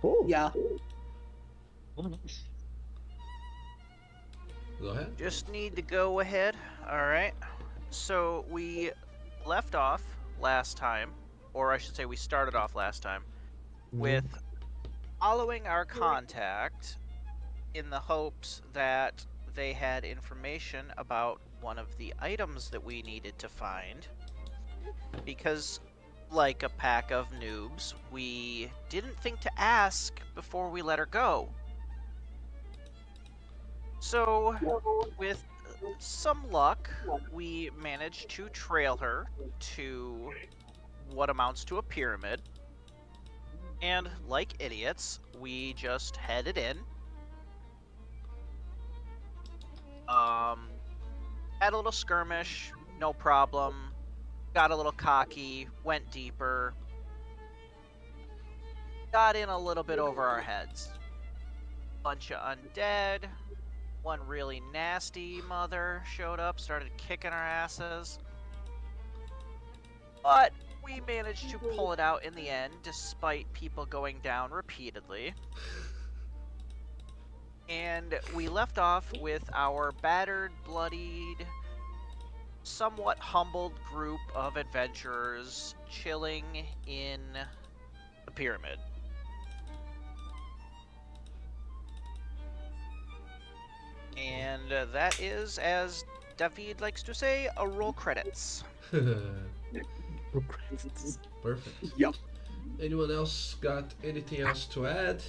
Cool. Yeah. Oh, nice. Go ahead. Just need to go ahead. All right. So we left off last time, or I should say we started off last time, with following our contact in the hopes that they had information about one of the items that we needed to find. Because, like a pack of noobs, we didn't think to ask before we let her go. So, with some luck, we managed to trail her to what amounts to a pyramid. And like idiots, we just headed in. Had a little skirmish, no problem. Got a little cocky, went deeper. Got in a little bit over our heads. Bunch of undead. One really nasty mother showed up, started kicking our asses. But we managed to pull it out in the end, despite people going down repeatedly. And we left off with our battered, bloodied, somewhat humbled group of adventurers chilling in the pyramid. And that is, as David likes to say, a roll credits. Perfect. Yep. Anyone else got anything else to add?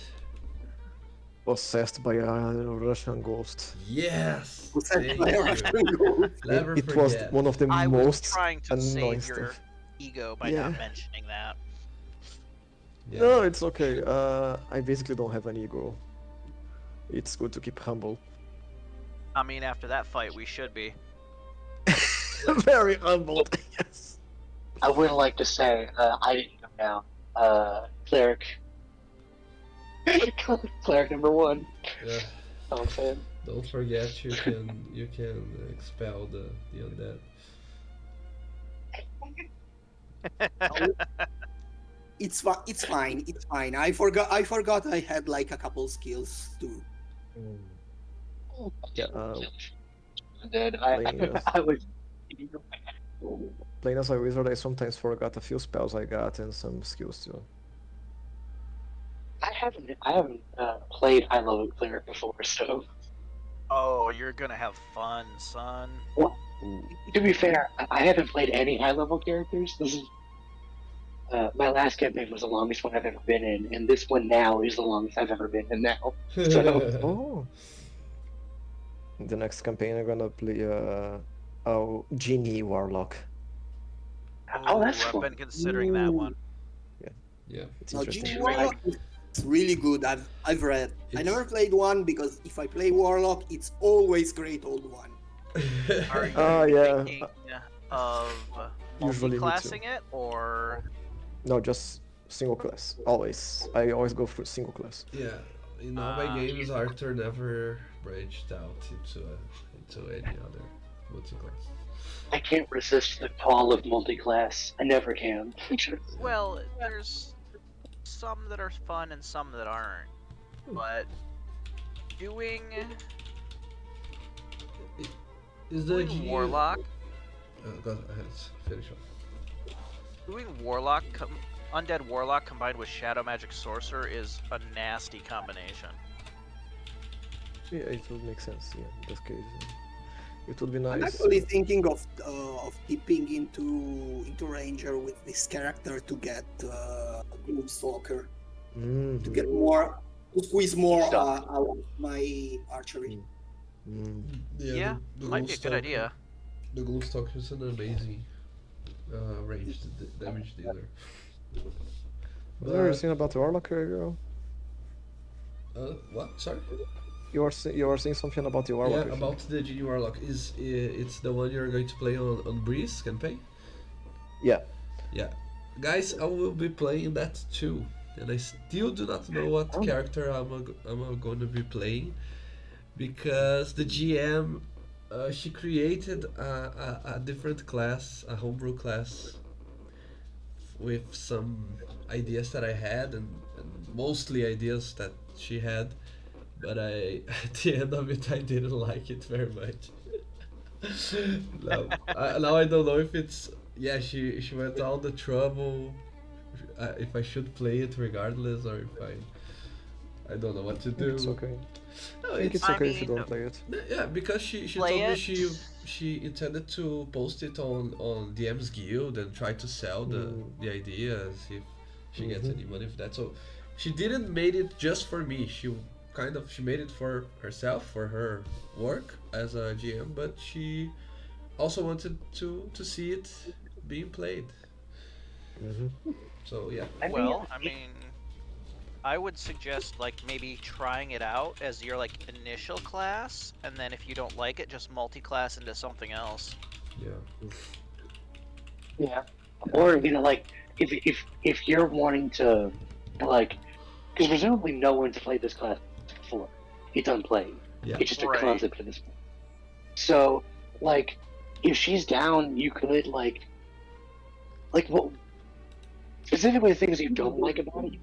Possessed by a Russian ghost. Yes. Possessed Thank by a you. Russian ghost. Never It was forget. one of the I was most trying to annoying save your stuff. ego by Yeah. not mentioning that. Yeah. No, it's okay. I basically don't have an ego. It's good to keep humble. I mean, after that fight, we should be. Very humbled. Yes. I would like to say, I didn't come down. Cleric. Cleric number one. Yeah. I'm saying. Don't forget you can expel the undead. It's fine. It's fine. It's fine. I forgot. I had like a couple skills too. Yeah. Then Playing as, I was. playing as a wizard, I sometimes forgot a few spells I got and some skills too. I haven't played high level cleric before, so Oh, you're gonna have fun, son. to be fair, I haven't played any high level characters. This is my last campaign was the longest one I've ever been in, and this one now is the longest I've ever been in now. So Oh. In the next campaign, I'm gonna play genie warlock. oh, that's I've fun. been considering that one. Yeah. It's Now, interesting. Genie Warlock is really good. I've read. I never played one because if I play Warlock, it's always great old one. Are you yeah. thinking of Usually me too. multi-classing it, or No, just single class. Always. I always go for single class. Yeah. In all my games, Arthur never branched out into any other multi-class. I can't resist the call of multi-class. I never can. well, there's some that are fun and some that aren't. But doing Is the doing warlock, go ahead, finish off. doing warlock, undead warlock combined with shadow magic sorcerer is a nasty combination. Yeah, it would make sense. Yeah, in this case, it would be I'm nice. actually thinking of dipping into Ranger with this character to get Gloomstalker to get more to squeeze more out of my archery. Yeah, might be a good idea. The Gloomstalker is an amazing ranged damage dealer. Have you ever seen about the warlock, girl? What? Sorry? You are saying something about the warlock? Yeah, about the Genie Warlock. It's the one you're going to play on Breeze campaign? Yeah. Yeah. Guys, I will be playing that too. And I still do not know what character I'm going to be playing. Because the GM, she created a different class, a homebrew class, with some ideas that I had, and mostly ideas that she had, but I at the end of it I didn't like it very much. Now I don't know if it's yeah she went all the trouble if I should play it regardless or if I don't know what to I think it's do. okay. No, I think it's I okay if you mean, don't play it. yeah, because she play told me it. she intended to post it on DM's Guild and try to sell the ideas if she gets any money for that. So she didn't made it just for me. She made it for herself for her work as a GM, but she also wanted to see it being played. So yeah. I mean, Well, I mean, I would suggest like maybe trying it out as your like initial class, and then if you don't like it, just multi-class into something else. Yeah. yeah. Or like if you're wanting to like, because presumably no one's played this class before. It's unplayed. Yeah. It's just a Right. concept at this point. So like, if she's down, you could like what specifically the things you don't like about it.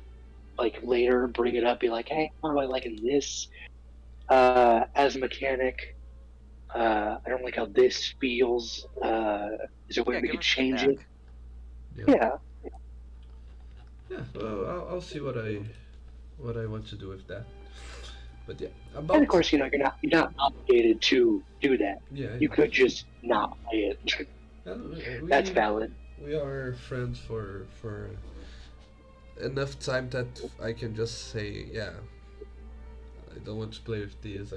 Like later, bring it up. Be like, hey, how do I like in this? As a mechanic, I don't like how this feels. Is there a way Yeah, we give could her change feedback. it? Yeah. Yeah. Well, I'll see what I want to do with that. But yeah, And about of course, you're not obligated to do that. yeah. You could just not play it. And That's valid. we are friends for enough time that I can just say yeah. I don't want to play with this.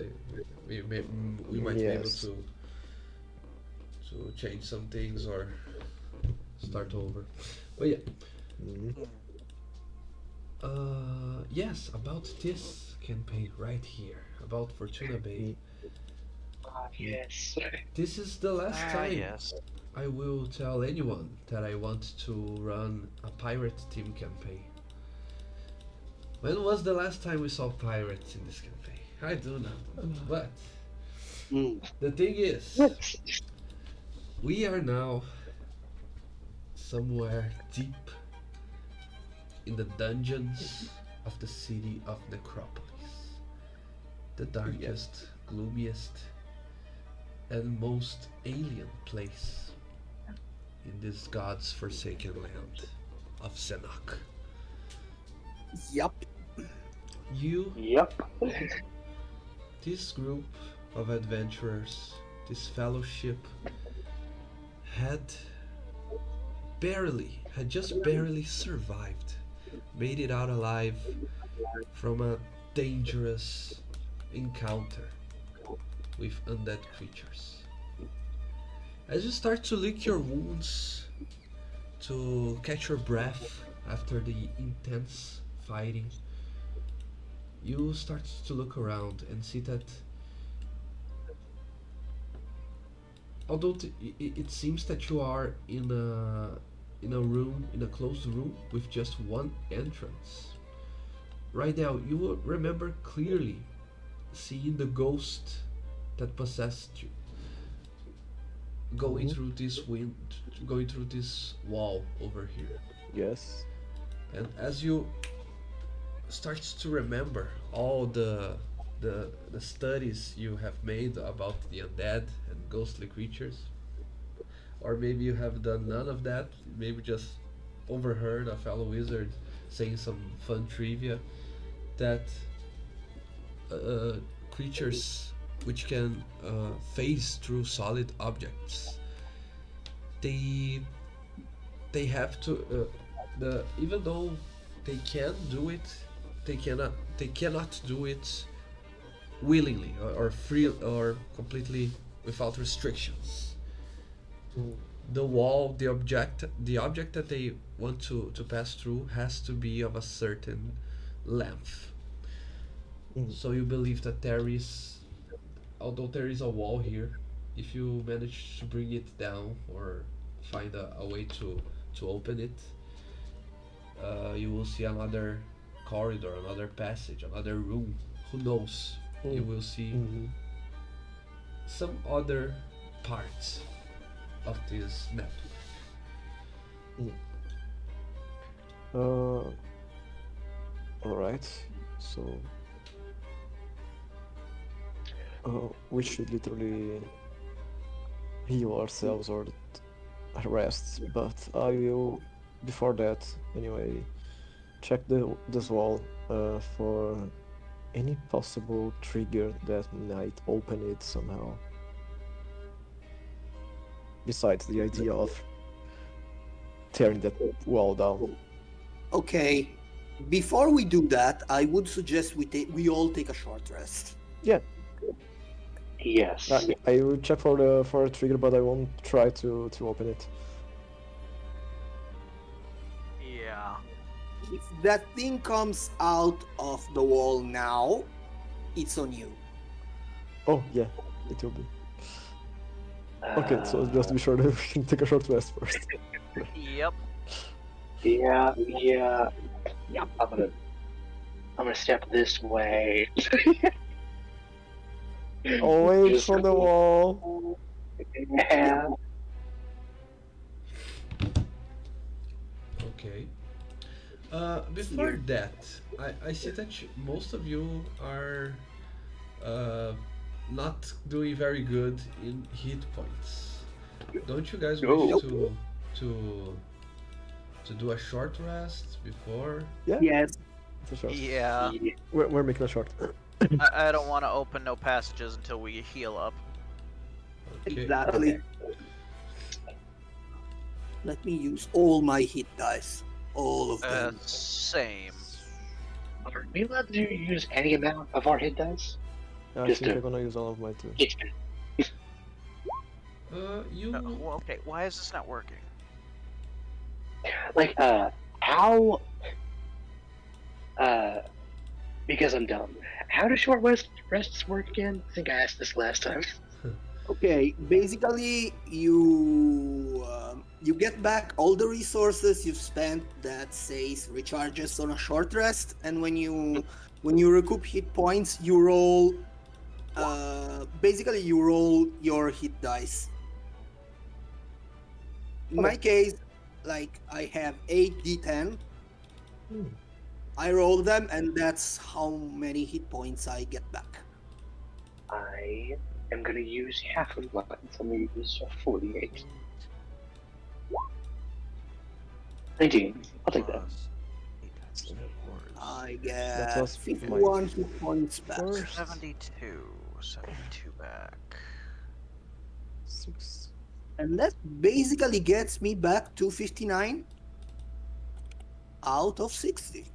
We might be able Yes. to change some things or start over. But yeah. Yes, about this campaign right here, about Fortuna Bay. Yes. This is the last time Yes. I will tell anyone that I want to run a pirate team campaign. When was the last time we saw pirates in this campaign? I do not know. But the thing is, we are now somewhere deep in the dungeons of the city of Necropolis. The darkest, gloomiest, and most alien place in this god's forsaken land of Senok. Yup. Yep. This group of adventurers, this fellowship, had just barely survived, made it out alive from a dangerous encounter with undead creatures. As you start to lick your wounds, to catch your breath after the intense fighting, you start to look around and see that although it seems that you are in a room, in a closed room with just one entrance, right now you will remember clearly seeing the ghost that possessed you going through going through this wall over here. Yes. And as you start to remember all the studies you have made about the undead and ghostly creatures, or maybe you have done none of that, maybe just overheard a fellow wizard saying some fun trivia that creatures which can phase through solid objects, they have to even though they can do it, they cannot do it willingly or free or completely without restrictions. The object that they want to pass through has to be of a certain length. So you believe that although there is a wall here, if you manage to bring it down or find a way to open it, you will see another corridor, another passage, another room. Who knows? You will see some other parts of this network. Alright, so we should literally heal ourselves or rest, but I will, before that, anyway, check this wall for any possible trigger that might open it somehow. Besides the idea of tearing that wall down. Okay, before we do that, I would suggest we all take a short rest. Yeah, Yes. I will check for a trigger, but I won't try to open it. Yeah. If that thing comes out of the wall now, it's on you. Oh yeah, it will be. Okay, so just to be sure that we can take a short rest first. Yep. Yeah. I'm gonna step this way. Away Just from the go- wall. Yeah. Okay. Before that, I see that most of you are not doing very good in hit points. Don't you guys wish Nope. to to do a short rest before? Yeah, Yes. it's a short. Yeah. We're making a short. I don't want to open no passages until we heal up. Okay. Exactly. Okay. Let me use all my hit dice. All of them. Same. Are we allowed to use any amount of our hit dice? I Just think to- I'm gonna use all of my too. You Well, okay, why is this not working? Like, how? Because I'm dumb. How do short rests work again? I think I asked this last time. Okay, basically you get back all the resources you've spent that says recharges on a short rest, and when you recoup hit points, you roll. Basically, you roll your hit dice. In my case, like I have 8d10. I roll them, and that's how many hit points I get back. I am gonna use half of mine. So I'm gonna use 48. 19. I'll take that. I That get was 51 hit points back. first. 72 back. 6. And that basically gets me back to 59 out of 60.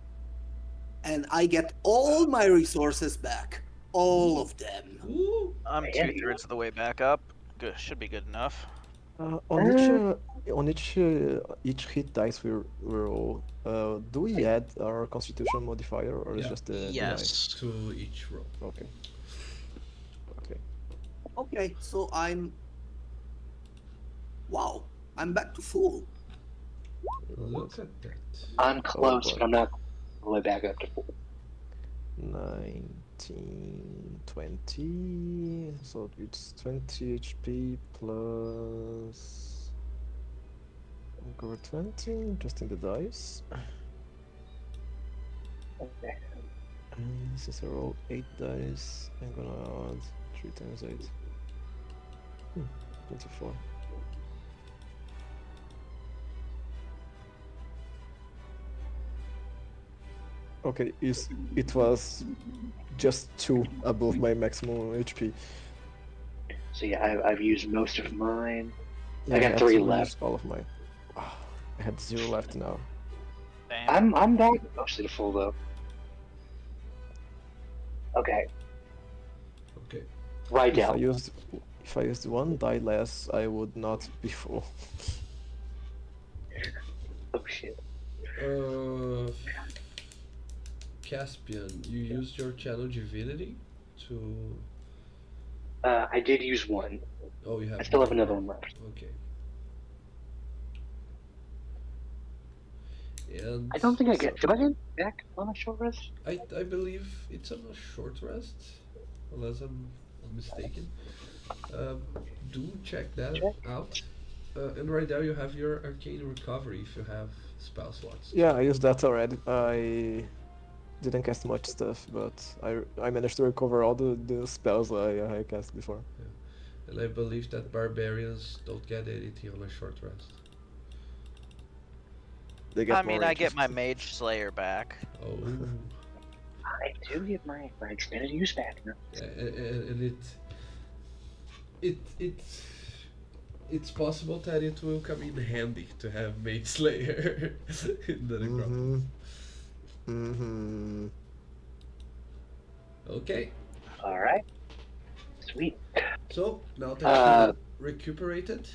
And I get all my resources back. All of them. Ooh. I'm Yeah. 2/3 of the way back up. Good, should be good enough. On each hit dice we roll, do we add our Constitution modifier or is Yeah. just the Yes. To each roll. Okay. Okay. Okay, so wow, I'm back to full. Look at that. I'm close, boy. but I'm not all the way back up to 4. 19, 20. So it's 20 HP plus. Over 20, just in the dice. Okay. And since I roll 8 dice, I'm gonna add 3 times 8. 24. Okay, it was just 2 above my maximum HP. So yeah, I've used most of mine. Yeah, I got had 3 to use left. all of mine. I had 0 left now. Damn. I'm back mostly to full though. Okay. Okay. Right If down. I used 1 die less, I would not be full. Oh shit. Caspian, you used your channel divinity to. I did use 1. Oh, you have. I still have one another more. one left. Okay. And I don't think I get. Do I get back on a short rest? I believe it's on a short rest, unless I'm mistaken. Do check that out. And right now you have your arcane recovery if you have spell slots. Yeah, I used that already. didn't cast much stuff, but I managed to recover all the spells I cast before. And I believe that barbarians don't get anything on a short rest. They get I more mean, I get ranges. my Mage Slayer back. Oh, I do get my extended use back now. yeah, and it it's possible that it will come in handy to have Mage Slayer in the necropolis. Mm-hmm. Okay, All right, sweet. so now that Uh, you're recuperated,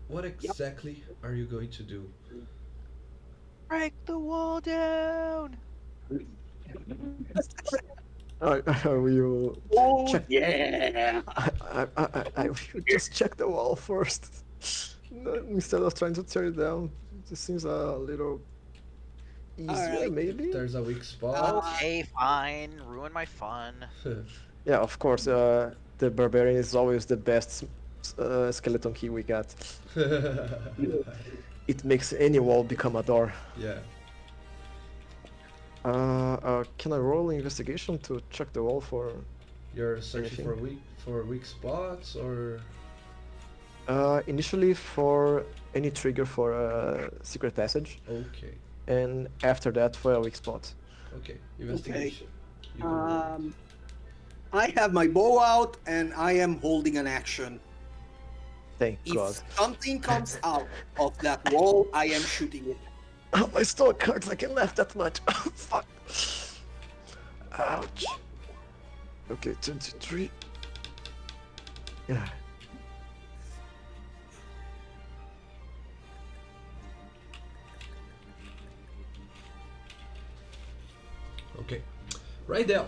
what exactly are you going to do? Break the wall down! I will Oh check. yeah! I will just check the wall first. No, instead of trying to tear it down. This seems a little easier, Alright. maybe? There's a weak spot. Okay, fine. Ruin my fun. Yeah, of course. The barbarian is always the best skeleton key we got. It makes any wall become a door. Yeah. Can I roll investigation to check the wall for You're searching anything? for weak spots or Initially for any trigger for a secret passage, okay. and after that for a weak spot. Okay. Investigation. You can roll it. I have my bow out and I am holding an action. Thank If God. something comes out of that wall, I am shooting it. Oh, my stomach hurts. I can laugh that much. Oh, fuck. Ouch. Okay, 23. Yeah. Okay. Right there.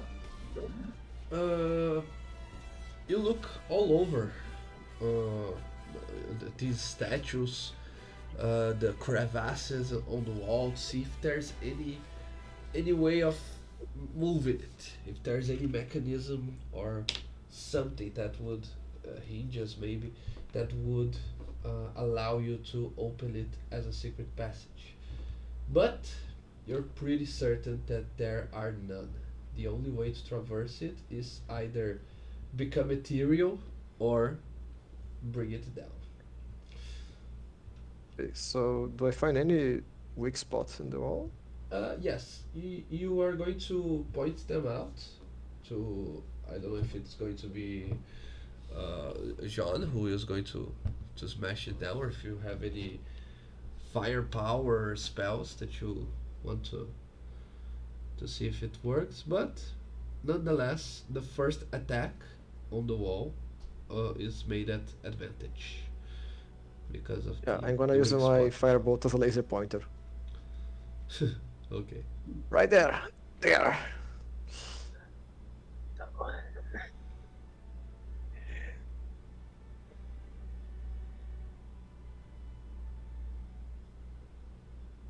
You look all over these statues, the crevasses on the wall, to see if there's any way of moving it. If there's any mechanism or something that would hinges maybe that would allow you to open it as a secret passage. But you're pretty certain that there are none. The only way to traverse it is either become ethereal or bring it down. Okay, so do I find any weak spots in the wall? Yes, you are going to point them out to. I don't know if it's going to be John who is going to smash it down, or if you have any firepower spells that you want to see if it works. But nonetheless, the first attack on the wall is made at advantage because of Yeah, the, I'm gonna the use weak my spot. firebolt as a laser pointer. Okay. Right there. There.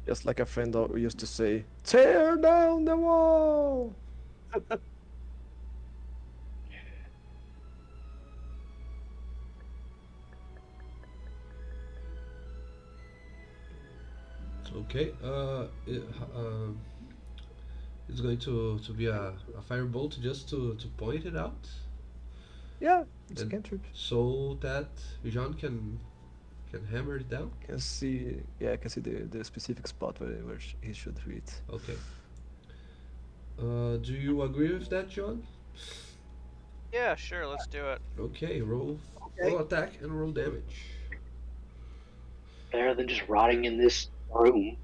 Just like a friend used to say, tear down the wall. Okay. It's going to be a firebolt just to point it out, Yeah, it's a and cantrip. so that Jean can hammer it down. Can see, yeah, I can see the specific spot where he should hit. Okay. Do you agree with that, John? Yeah, sure, let's do it. Okay. Roll Okay. attack and roll damage. Better than just rotting in this room.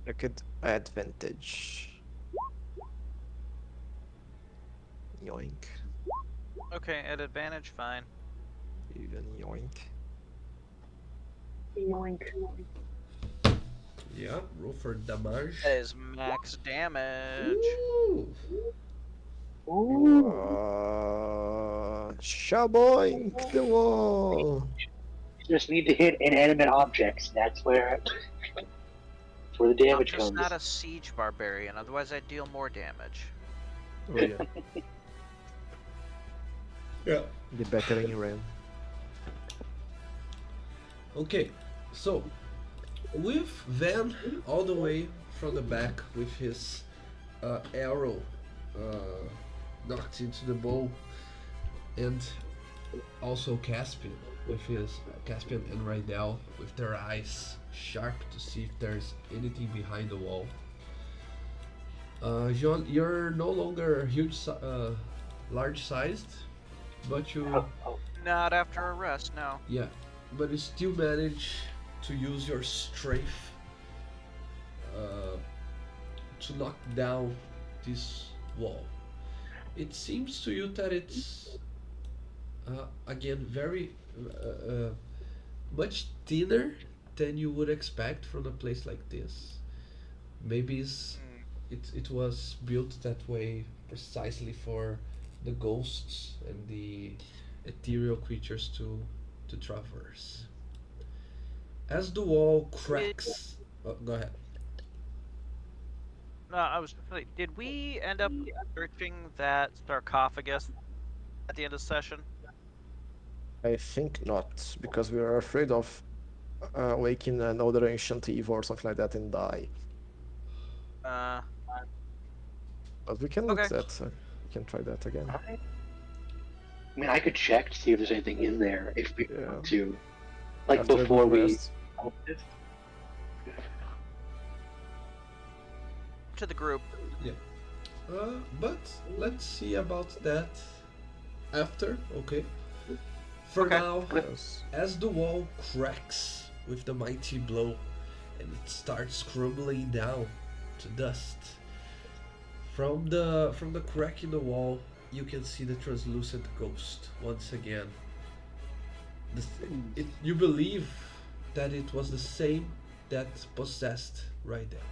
I could advantage. Yoink. Okay, at advantage, fine. Even yoink. Yeah. Roll for damage. That is max damage. Ooh. Shaboink the wall. You just need to hit inanimate objects. That's where the I'm damage just comes. not a siege barbarian, otherwise I'd deal more damage. Oh yeah, Yeah. the battering ram. Okay. So with Van all the way from the back with his arrow knocked into the bow, and also Caspian with his Caspian and Rydell with their eyes sharp to see if there's anything behind the wall. Jean, you're no longer large sized, but you Not after a rest, no. yeah, but you still manage to use your strength to knock down this wall. It seems to you that it's again very much thinner than you would expect from a place like this. Maybe it was built that way precisely for the ghosts and the ethereal creatures to traverse. As the wall cracks, oh, go ahead. No, I was like, did we end up searching that sarcophagus at the end of the session? I think not, because we are afraid of waking another ancient evil or something like that and die. Uh, But we can look Okay. that. We can try that again. I mean, I could check to see if there's anything in there if we Yeah. want to, like After a before good we. rest. to the group. But let's see about that after, okay? For Okay. now, Yes. as the wall cracks with the mighty blow and it starts crumbling down to dust, from the crack in the wall, you can see the translucent ghost once again. You believe that it was the same that possessed right there.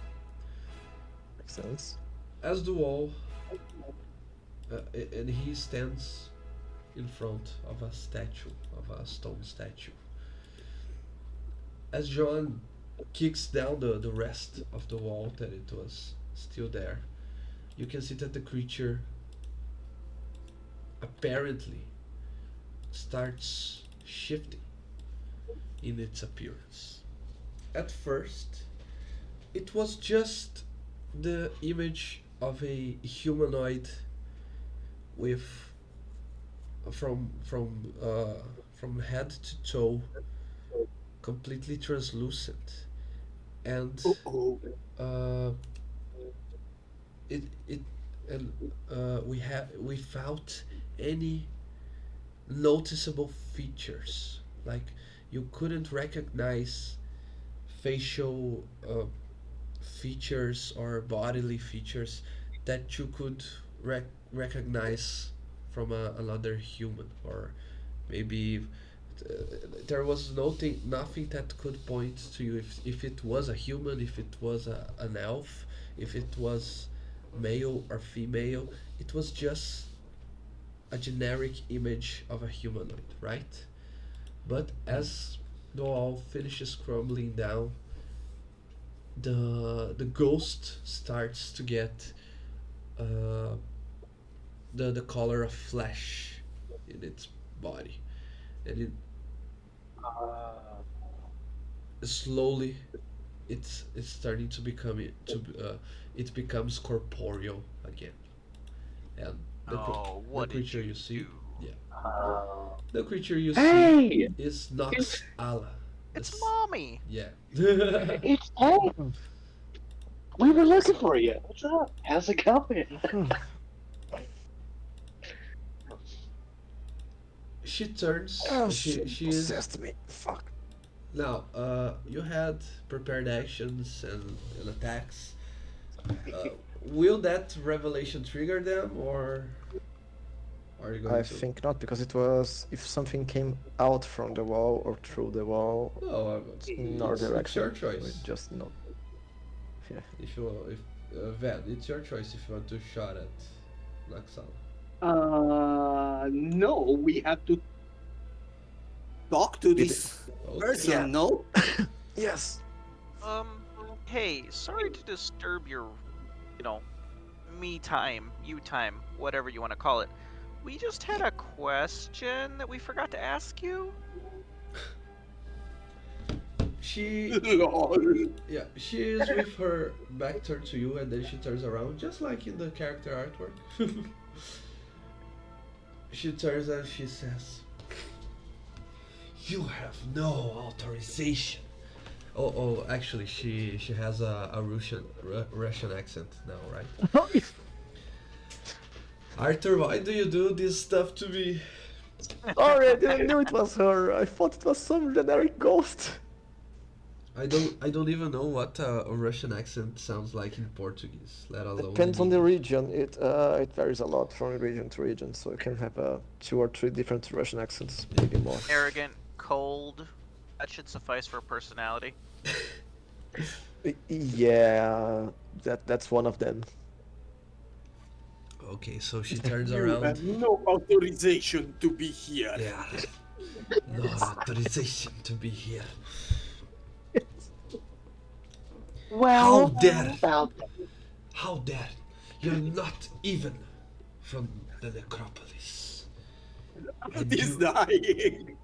Makes sense. As the wall, and he stands in front of a statue, of a stone statue. As John kicks down the rest of the wall that it was still there, you can see that the creature apparently starts shifting in its appearance. At first, it was just the image of a humanoid with from head to toe completely translucent, and Oh, uh, it and without any noticeable features, like you couldn't recognize facial features or bodily features that you could recognize from another human, or maybe there was nothing that could point to you if it was a human, if it was an elf, if it was male or female. It was just a generic image of a humanoid, right? But as the wall finishes crumbling down, the ghost starts to get uh, the color of flesh in its body, and it slowly it's starting to become it becomes corporeal again, and Oh, the what did creature you you see, do? yeah, the creature you see Hey, is Nox Ala. It's mommy. Yeah. it's Ted. We were looking for you. What's up? How's it going? She turns. Oh she shit! she is Possessed me. Fuck. now. You had prepared actions and attacks. Will that revelation trigger them, or are you going I to? think not, because it was if something came out from the wall or through the wall No, in our it's direction. your choice. We just not. Yeah. If Van, it's your choice if you want to shot at Naxal. no, we have to talk to this Okay. person, Yeah. no? Yes. Hey, sorry to disturb your, me time, you time, whatever you want to call it. We just had a question that we forgot to ask you. she Lol. yeah, she is with her back turned to you, and then she turns around, just like in the character artwork. She turns and she says, "You have no authorization." Oh, actually, she has a Russian accent now, right? Arthur, why do you do this stuff to me? Sorry, I didn't know it was her. I thought it was some generic ghost. I don't even know what a Russian accent sounds like in Portuguese, let alone Depends in on the English. region. It varies a lot from region to region. So you can have two or three different Russian accents, maybe more. Arrogant, cold. That should suffice for personality. Yeah, that's one of them. Okay, so she turns You around. have no authorization to be here. Yeah, no authorization to be here. How Well, dare! about How dare! You're not even from the necropolis. And He's you. dying.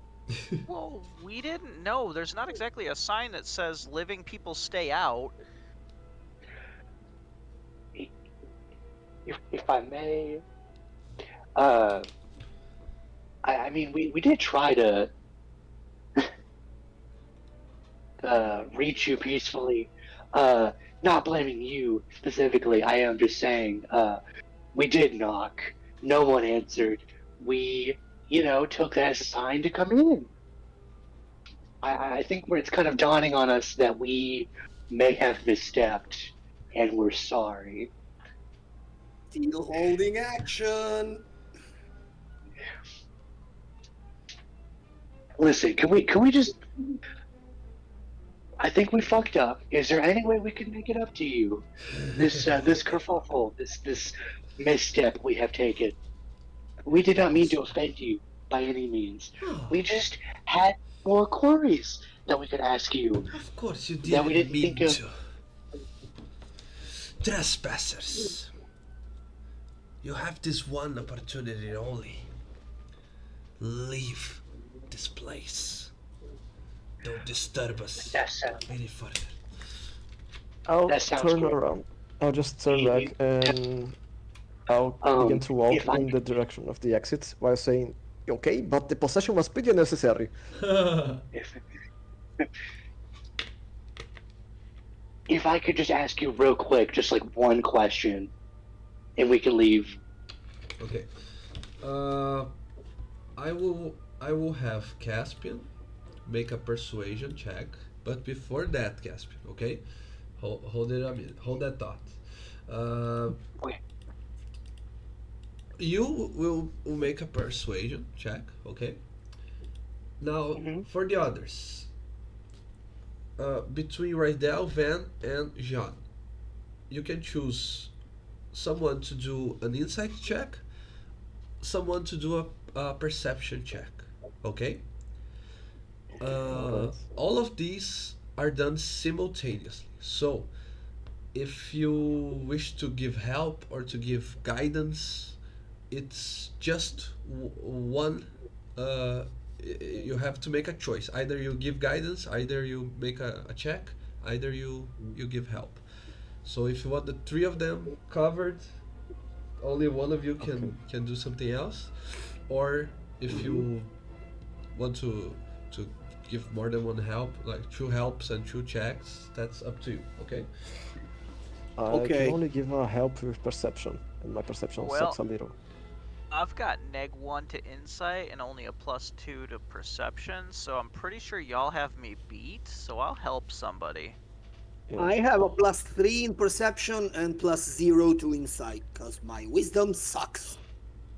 Well, we didn't know. There's not exactly a sign that says living people stay out. if I may, uh, I mean, we did try to reach you peacefully. Not blaming you specifically. I am just saying, we did knock. No one answered. We, took that as a sign to come in. I think where it's kind of dawning on us that we may have misstepped, and we're sorry. Still holding action. Listen, can we just? I think we fucked up. Is there any way we can make it up to you? This kerfuffle, this misstep we have taken. We did not mean to offend you by any means. Oh, We just had more queries that we could ask you of course you that we didn't didn't think mean of. to. Trespassers. You have this one opportunity only. Leave this place. Don't disturb us That sounds any further. I'll that sounds turn great. around. I'll just turn You- back and I'll begin to walk if I in the direction of the exit while saying, "Okay, but the possession was pretty unnecessary." if if I could just ask you real quick, just like one question, and we can leave. Okay. Uh, I will have Caspian make a persuasion check, but before that, Caspian, okay? Hold it a minute. Hold that thought. Uh, Okay. you will make a persuasion check, okay? Now, Mhm. for the others, between Rydell, Van, and Jean, you can choose someone to do an insight check, someone to do a perception check, okay? Alright. All of these are done simultaneously. So, if you wish to give help or to give guidance, it's just one. Uh, you have to make a choice. Either you give guidance, either you make a check, either you give help. So if you want the three of them covered, only one of you Okay. can do something else, or if you want to give more than one help, like two helps and two checks, that's up to you. Okay. I can Okay. only give a help with perception, and my perception Well, sucks a little. I've got -1 to insight and only a +2 to perception, so I'm pretty sure y'all have me beat, so I'll help somebody. Yeah. I have a +3 in perception and +0 to insight, because my wisdom sucks.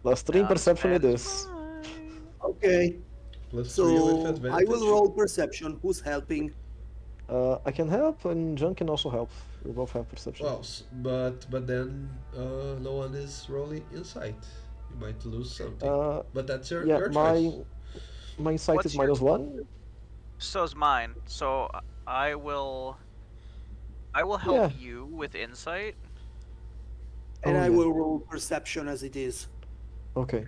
Plus 3 in Not as perception bad it as is. mine. Okay. +3 with So I advantage. will roll perception. Who's helping? I can help, and John can also help. We both have perception. Well, but then no one is rolling insight. You might lose something. Uh, But that's yeah, your my choice. my insight What's is your- -1. So's mine. So I will help Yeah. you with insight. And Oh, I yeah. will roll perception as it is. Okay.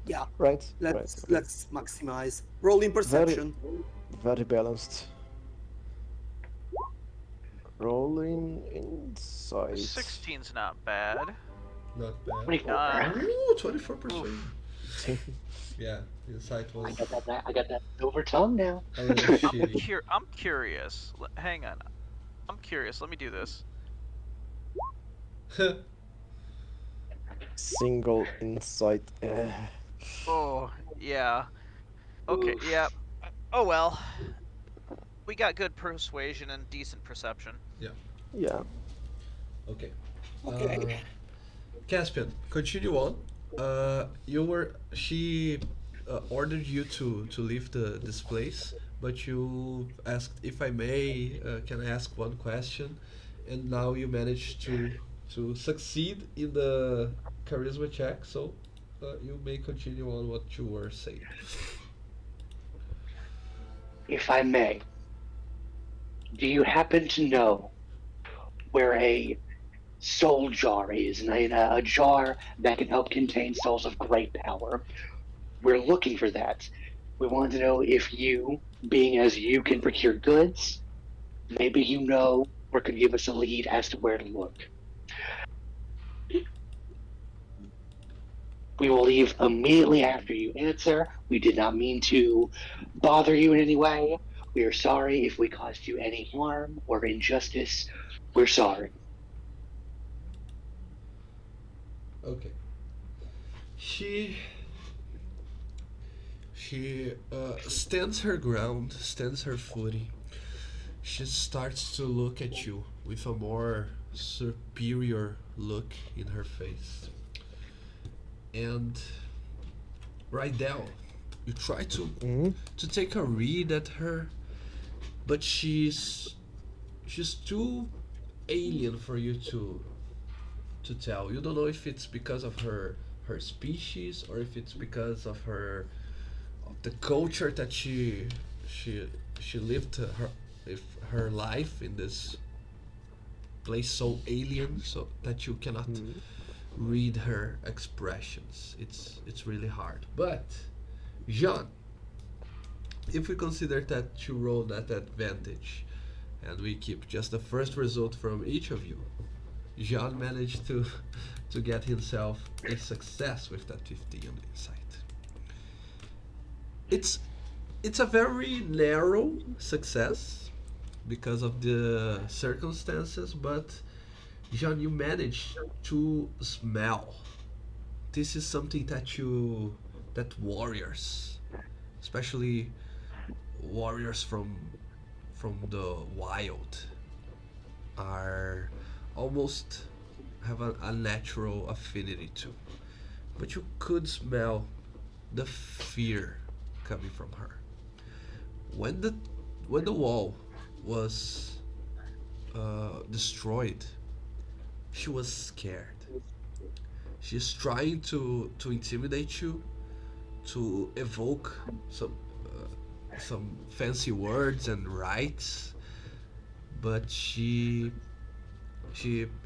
Yeah. Right. Right. Let's Okay. let's maximize. Rolling Very perception. Very balanced. Rolling insight. 16's not bad. Not bad. 24. Ooh, 24%. Oof. Yeah, insight I was got that. I got that silver tongue now. a little shitty. I'm curious. Hang on. I'm curious. Let me do this. Single insight. Oh, yeah. Okay, yeah. Oh well. We got good persuasion and decent perception. Yeah. Yeah. Okay. Okay. Caspian, continue on. She ordered you to leave this place, but you asked if I may. Can I ask one question? And now you managed to succeed in the charisma check, so you may continue on what you were saying. If I may, do you happen to know where a soul jar is? And a jar that can help contain souls of great power. We're looking for that. We want to know if you, being as you can procure goods, maybe you know or could give us a lead as to where to look. We will leave immediately after you answer. We did not mean to bother you in any way. We are sorry if we caused you any harm or injustice. We're sorry. Okay. She stands her ground, stands her footing. She starts to look at you with a more superior look in her face. And right now, you try to take a read at her, but she's too alien for you to tell. You don't know if it's because of her species or if it's because of the culture that she she lived her if her life in this place so alien so that you cannot read her expressions. It's really hard. But Jean, if we consider that you rolled at advantage and we keep just the first result from each of you, Jean managed to get himself a success with that 50 on insight. It's it's a very narrow success because of the circumstances, but Jean, you managed to smell. This is something that warriors, especially warriors from the wild, are almost have a natural affinity to. But you could smell the fear coming from her. When the wall was destroyed, she was scared. She's trying to intimidate you, to evoke some fancy words and rites, but she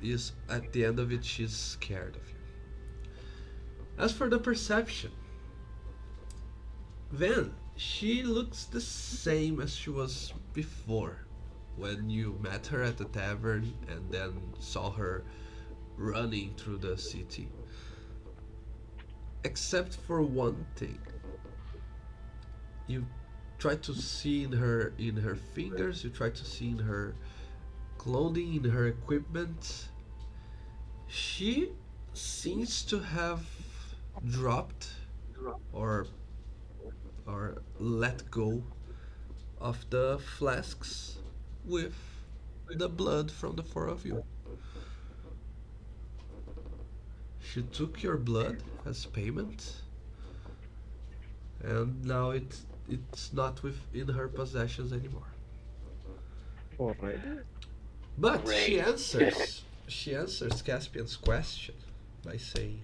is at the end of it. She's scared of you. As for the perception, Van, she looks the same as she was before when you met her at the tavern and then saw her running through the city. Except for one thing. You try to see in her fingers, you try to see in her clothing, in her equipment. She seems to have dropped or let go of the flasks with the blood from the four of you. She took your blood as payment, and now it's not within her possessions anymore. Already? But Great. she answers Caspian's question by saying,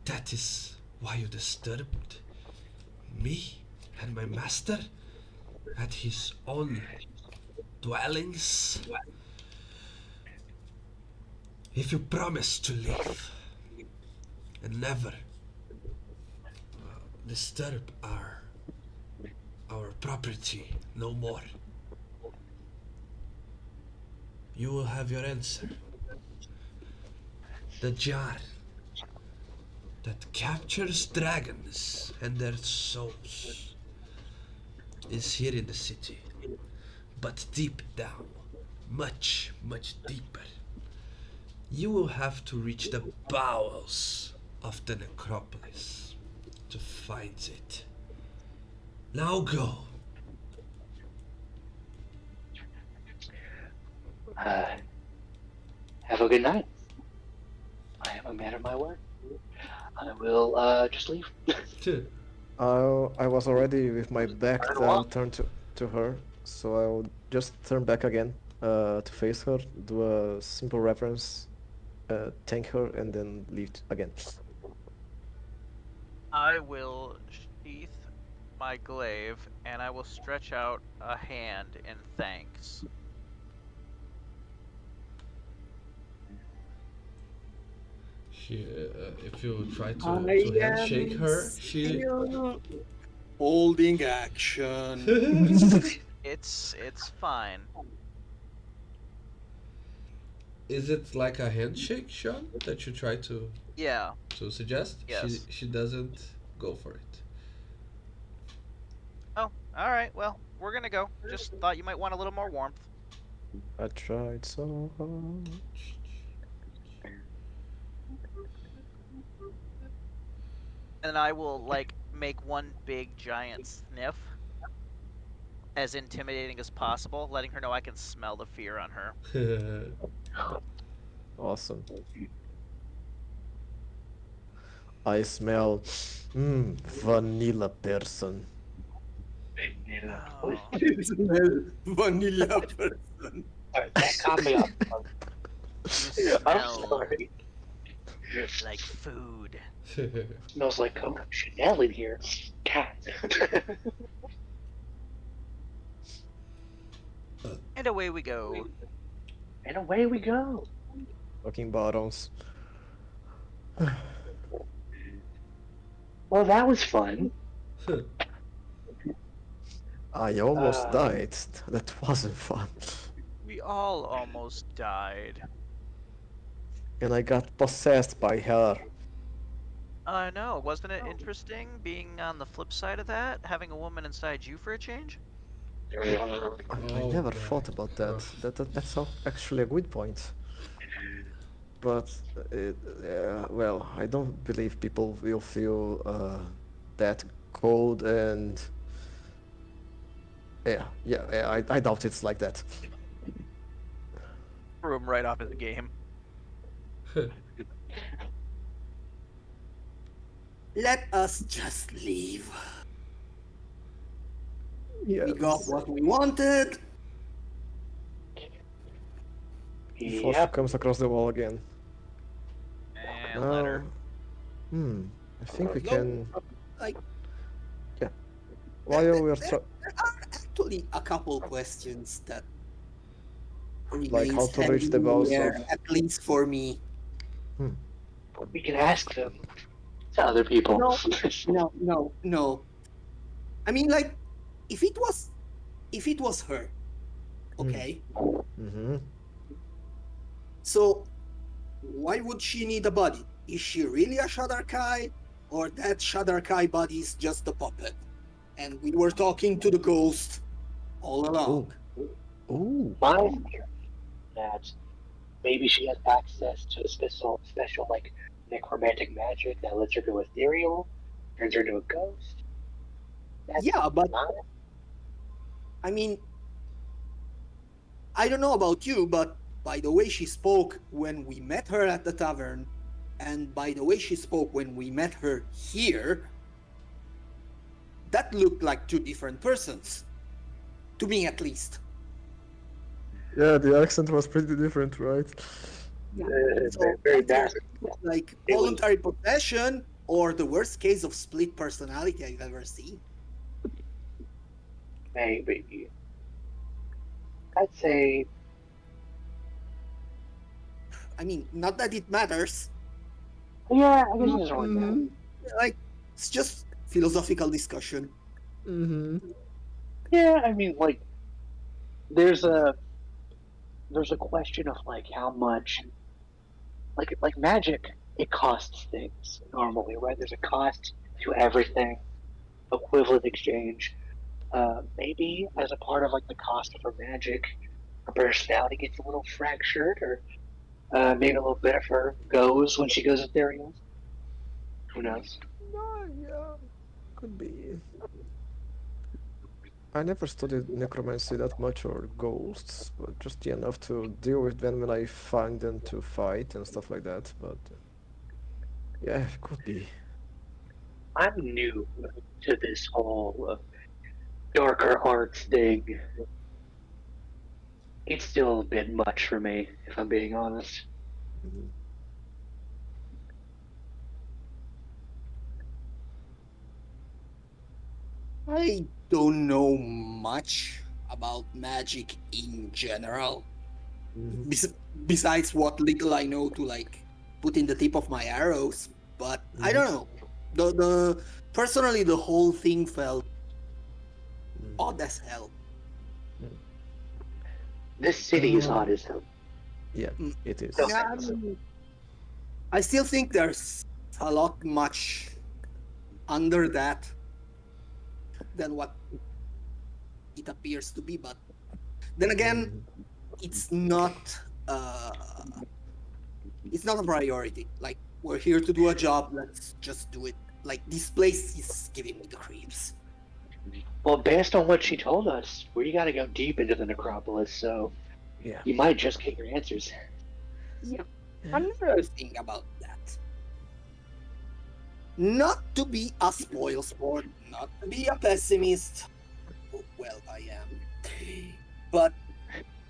That is why you disturbed me and my master at his own dwellings. If you promise to leave and never disturb our property no more. You will have your answer. The jar that captures dragons and their souls is here in the city, but deep down, much, much deeper. You will have to reach the bowels of the necropolis to find it. Now go. Uh, have a good night. I am a man of my word. I will just leave. I was already with my back turned to her, so I'll just turn back again to face her, do a simple reference, thank her, and then leave again. I will sheath my glaive and I will stretch out a hand in thanks. If you try to I handshake am her, she. still holding action. It's fine. Is it like a handshake, Sean, that you try Yeah. to suggest? Yes. She doesn't go for it. Oh, all right. Well, we're gonna go. Just thought you might want a little more warmth. I tried so hard. And I will like make one big giant sniff, as intimidating as possible, letting her know I can smell the fear on her. Awesome. I smell vanilla person. Oh, Vanilla person. That caught me off. you I'm smell sorry. like food. Smells like Coco Chanel in here. Cat. And away we go. And away we go. Fucking bottoms. Well, that was fun. I almost Uh, died. That wasn't fun. We all almost died. And I got possessed by her. I know, wasn't it interesting being on the flip side of that? Having a woman inside you for a change? I Oh never my thought about that. gosh. That's actually a good point. But, well, I don't believe people will feel that cold and. Yeah, I doubt it's like that. Threw him right off his game. Let us just leave. Yes. We got what we wanted. Before she Yep. comes across the wall again. And let her. I think we No, can. like Yeah. While we're there are actually a couple questions that like how remains to reach hanging the in balls the of. air, at least for me. We can ask them to other people. No. I mean, like, if it was her, okay. Mm-hmm. So why would she need a body? Is she really a Shadarkai, or that Shadarkai body is just a puppet? And we were talking to the ghost all along. Ooh. My theory that maybe she has access to a special like necromantic magic that lets her go ethereal, turns her into a ghost. That's Yeah, but not I mean, I don't know about you, but by the way she spoke when we met her at the tavern, and by the way she spoke when we met her here, that looked like two different persons. To me, at least. Yeah, the accent was pretty different, right? So very that's bad. like It was- voluntary possession or the worst case of split personality I've ever seen. maybe. I'd say I mean, not that it matters. yeah, I guess it's wrong. Like, it's philosophical discussion. Mm-hmm. Yeah, I mean, like, there's a question of like how much, like magic, it costs things normally, right? There's a cost to everything, equivalent exchange. Maybe as a part of like the cost of her magic, her personality gets a little fractured, or maybe a little bit of her goes when she goes ethereal. Who knows? No, yeah, could be. I never studied necromancy that much or ghosts, but just enough to deal with them when I find them to fight and stuff like that. But yeah, it could be. I'm new to this whole darker arts thing. It's still a bit much for me, if I'm being honest. Mhm. I don't know much about magic in general. Mhm. Bes- Besides what little I know to like put in the tip of my arrows, but I Mhm. don't know. The personally the whole thing felt Mm. odd as hell. Mm. This city is Uh, hot as hell. yeah, Mm, it No is. Yeah, offense. I still think there's a lot much under that than what it appears to be. But then again, Mhm. it's not uh, it's not a priority. Like we're here to do a job, let's just do it. Like this place is giving me the creeps. Well, based on what she told us, we got to go deep into the necropolis, so Yeah. you might just get your answers. Yeah, another thing about that. Not to be a spoil sport, not to be a pessimist. Well, I am. But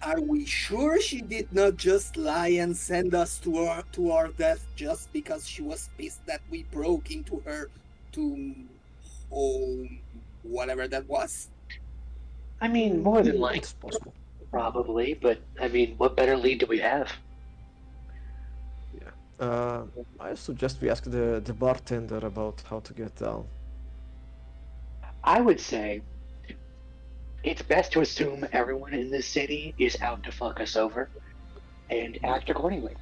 are we sure she did not just lie and send us to our death just because she was pissed that we broke into her to home, whatever that was? I mean, more than likely, It's possible. probably, but I mean, what better lead do we have? Yeah. I suggest we ask the bartender about how to get down. I would say it's best to assume everyone in this city is out to fuck us over and Mm. act accordingly.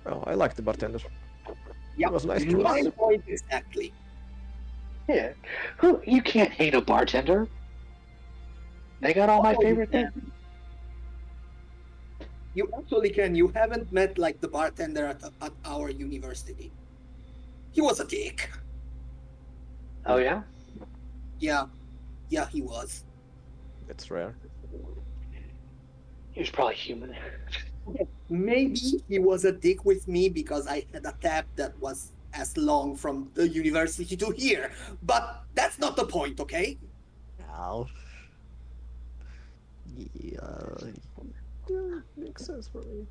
Well, I like the bartender. He Yeah, was nice to my us. point exactly. Yeah. Who you can't hate a bartender. They got all my Oh, you favorite things. can. You actually can. You haven't met like the bartender at our university. He was a dick. Oh yeah? Yeah, yeah, he was. It's rare. He was probably human. Okay, maybe he was a dick with me because I had a tab that was as long from the university to here. But that's not the point, okay? Ow. Yeah, yeah, makes sense for me.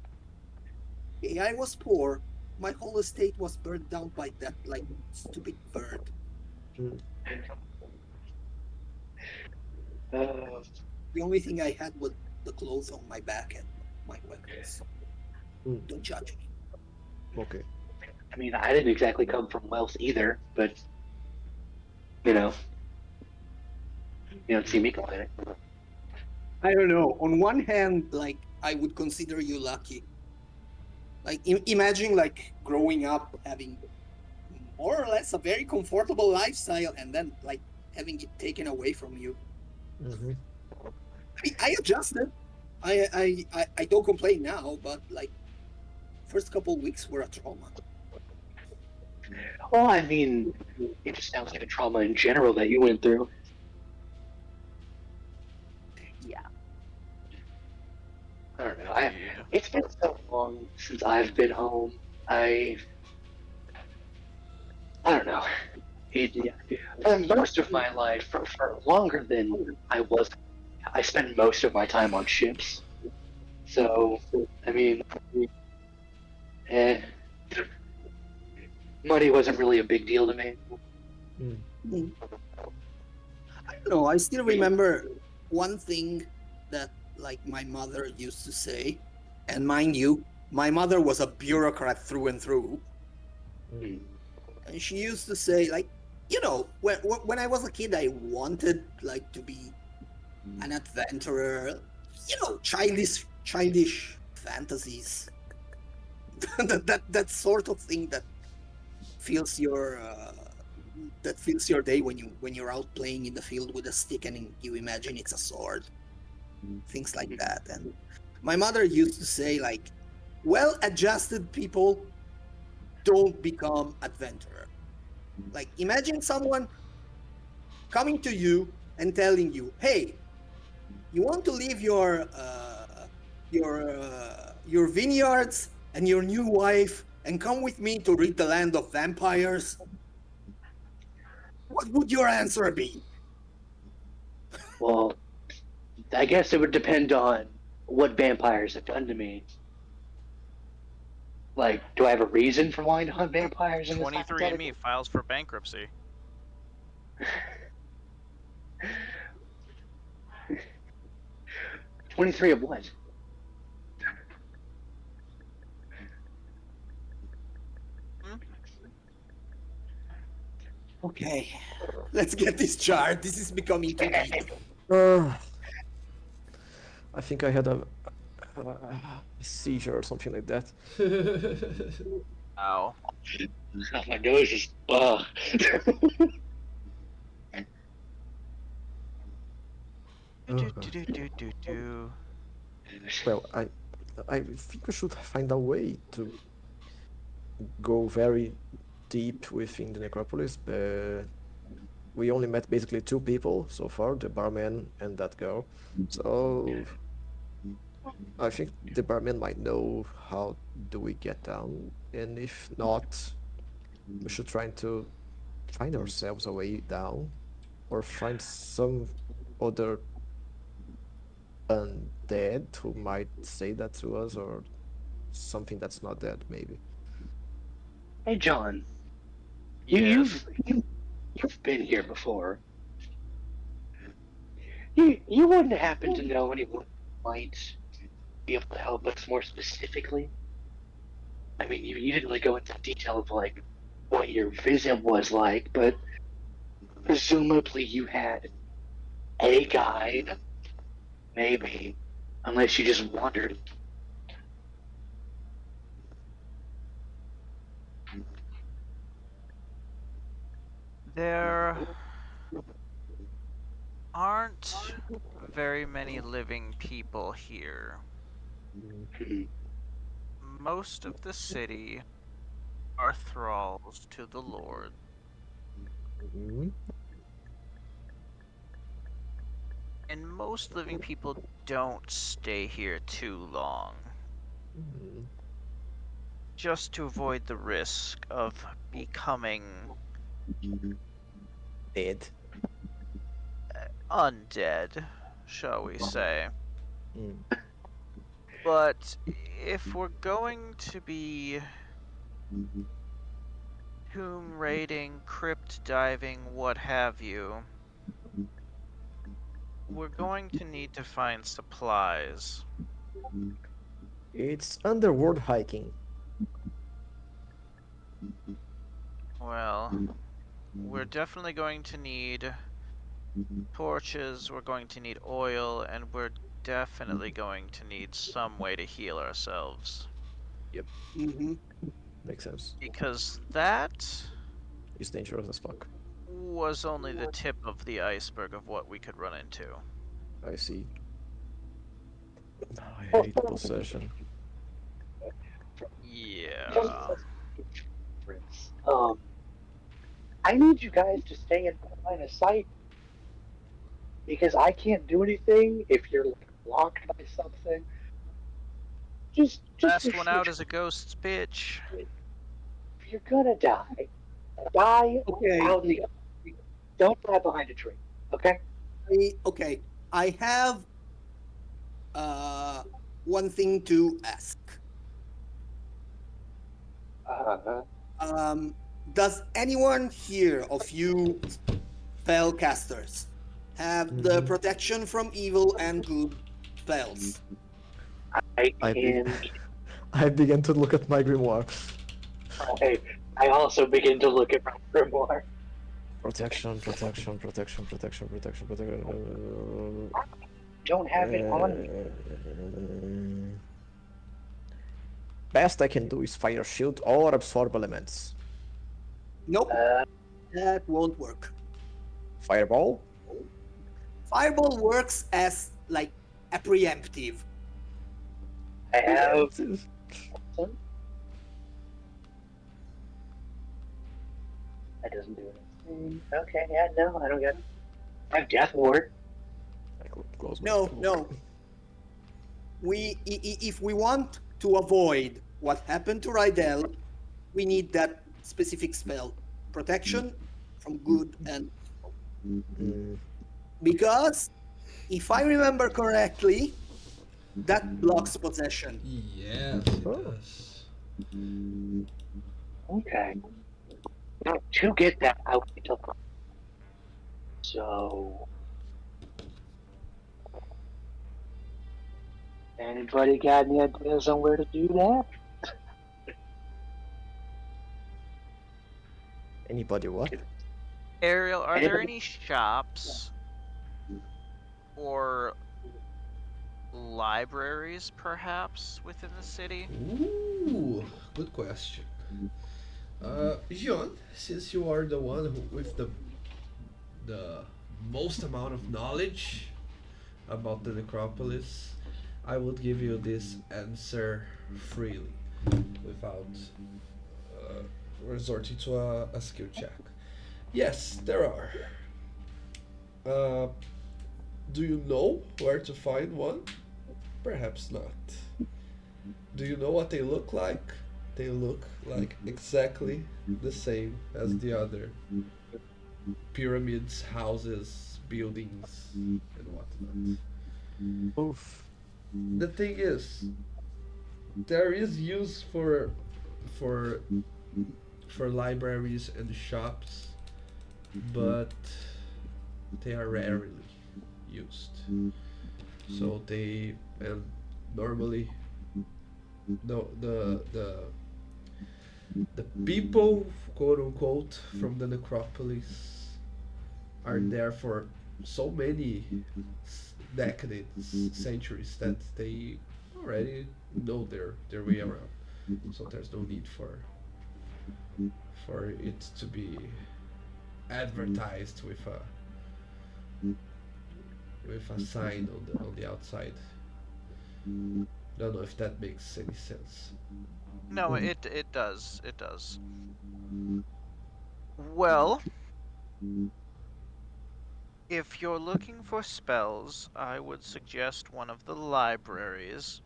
Hey, I was poor. My whole estate was burned down by that like stupid bird. Mm. Uh, The only thing I had was the clothes on my back and my weapons. Mm. Don't judge me. Okay. I mean, I didn't exactly come from wealth either, but you know, you don't see me complaining. I don't know. On one hand, like I would consider you lucky. Like imagine like growing up having more or less a very comfortable lifestyle and then like having it taken away from you. Mm-hmm. I adjusted. I don't complain now, but like first couple weeks were a trauma. Well, I mean, it just sounds like a trauma in general that you went through. Yeah. I don't know. Yeah. It's been so long since I've been home. I I don't know. It, for most of my life, for longer than I was, I spent most of my time on ships. So, I mean, eh, money wasn't really a big deal to me. Mm. Mm. I don't know. I still remember one thing that like my mother used to say, and mind you, my mother was a bureaucrat through and through. Mm. Hmm. And she used to say, like, you know, when I was a kid, I wanted like to be an adventurer. You know, childish fantasies. That sort of thing fills your that fills your day when you're out playing in the field with a stick and you imagine it's a sword, things like that. And my mother used to say like, well-adjusted people don't become adventurer. Like imagine someone coming to you and telling you, "Hey, you want to leave your vineyards and your new wife and come with me to rid the land of vampires?" What would your answer be? Well, I guess it would depend on what vampires have done to me. Like, do I have a reason for wanting to hunt vampires in this 23andMe hypothetical? files for bankruptcy. 23 of what? Hmm? Okay, let's get this chart. This is becoming too deep. Uh, I think I had a seizure or something like that. Ow. My nose is Do, do, do, do, do, do. Well, I think we should find a way to go very deep within the necropolis. We only met basically two people so far, the barman and that girl. So I think the barman might know how do we get down, and if not, we should try to find ourselves a way down, or find some other undead who might say that to us, or something that's not dead, maybe. Hey, John, you, Yes. you've you, you've been here before. You wouldn't happen to know anyone who might be able to help us more specifically? I mean, you didn't really go into detail of like what your visit was like, but presumably you had a guide, maybe, unless you just wandered. There aren't very many living people here. Hmm. Most of the city are thralls to the Lord, Mhm. and most living people don't stay here too long, Mhm. just to avoid the risk of becoming Dead. undead, shall we say. Mm. But if we're going to be tomb raiding, crypt diving, what have you, we're going to need to find supplies. It's underworld hiking. Well, we're definitely going to need torches, we're going to need oil, and we're definitely going to need some way to heal ourselves. Yep, Mm-hmm. makes sense. Because that It's dangerous as fuck. was only the tip of the iceberg of what we could run into. I see. I hate possession. Just Yeah. as reference, I need you guys to stay in my line of sight because I can't do anything if you're like blocked by something. Just for Last one out future. is a ghost's bitch. If you're gonna die, die Okay. out in the open. Don't die behind a tree. Okay? Okay. I have uh one thing to ask. Uh, Um, does anyone here of you spellcasters have the Mhm. protection from evil and good spells? I I be can. I began to look at my grimoire. I also begin to look at my grimoire. Protection, protection, protection, protection, protection, protection. Don't have it on me. Best I can do is fire shield or absorb elements. Nope, Uh, that won't work. Fireball? Fireball works as like a preemptive. I have Preemptive. some. That doesn't do anything. Okay, yeah, no, I don't get it. I have Death Ward. I close my No, spell no. book. If we want to avoid what happened to Rydell, we need that specific spell, protection from good and Mm, because if I remember correctly, that blocks possession. Yes, it oh, does. Okay. Now, to get that, I would need to. So, anybody got any ideas on where to do that? anybody what? Ariel, are there Anybody? any shops or libraries, perhaps, within the city? Ooh, good question. John, since you are the one who, with the most amount of knowledge about the necropolis, I would give you this answer freely, without uh, resorting to a skill check. Yes, there are. Uh, do you know where to find one? Perhaps not. Do you know what they look like? They look like exactly the same as the other pyramids, houses, buildings, and whatnot. Oof. The thing is, there is use for for libraries and shops, but they are rarely used. So they and normally the people, quote unquote, from the necropolis are there for so many decades, centuries, that they already know their way around. So there's no need for it to be advertised with a sign on the outside. Don't know if that makes any sense. No, it does. It does. Well, if you're looking for spells, I would suggest one of the libraries.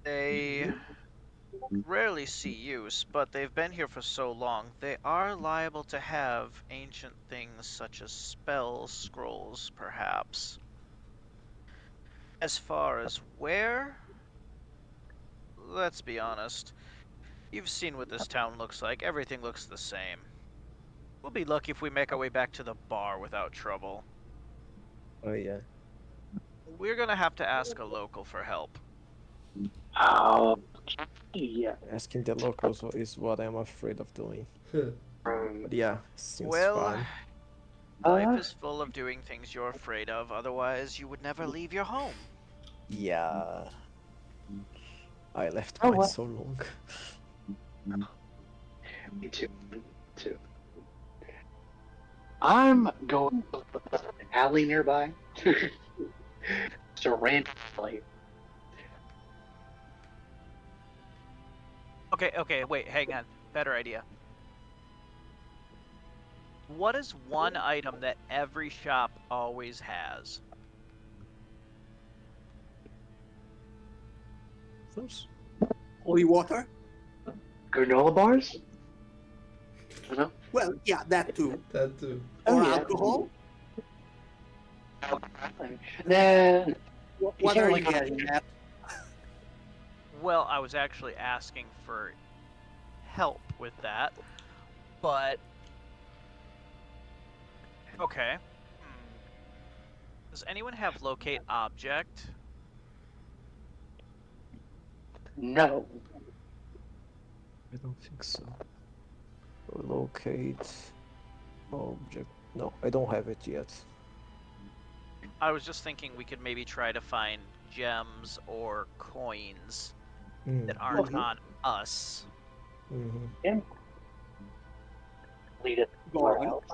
They rarely see use, but they've been here for so long, they are liable to have ancient things such as spells, scrolls, perhaps. As far as where, let's be honest, you've seen what this town looks like. Everything looks the same. We'll be lucky if we make our way back to the bar without trouble. Oh yeah. We're gonna have to ask a local for help. Oh, yeah. Asking the locals is what I'm afraid of doing. But yeah, seems Well, fine. life Uh, is full of doing things you're afraid of, otherwise you would never leave your home. Yeah. I left oh mine well. so long. Me too. Me too. I'm going to an alley nearby. Just a random alley. Okay, wait, hang on. Better idea. What is one item that every shop always has? Oops. Holy water? Granola bars? I don't know. Well, yeah, that too. That too. Oh Or yeah. alcohol? Nah. What are you getting at? Well, I was actually asking for help with that, but okay. Hmm. Does anyone have locate object? No. I don't think so. Locate object. No, I don't have it yet. I was just thinking we could maybe try to find gems or coins that aren't Okay. on us. Mm-hmm. And lead it Go somewhere on. else.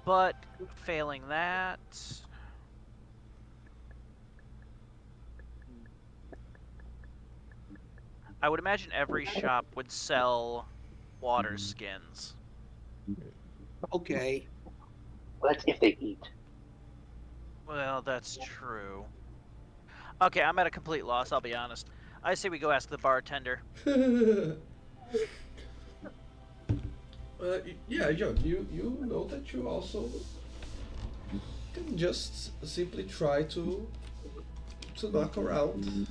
But failing that, I would imagine every shop would sell water skins. Okay. Well, that's if they eat. Well, that's true. Okay, I'm at a complete loss, I'll be honest. I say we go ask the bartender. Yeah, John, you know that you also can just simply try to knock around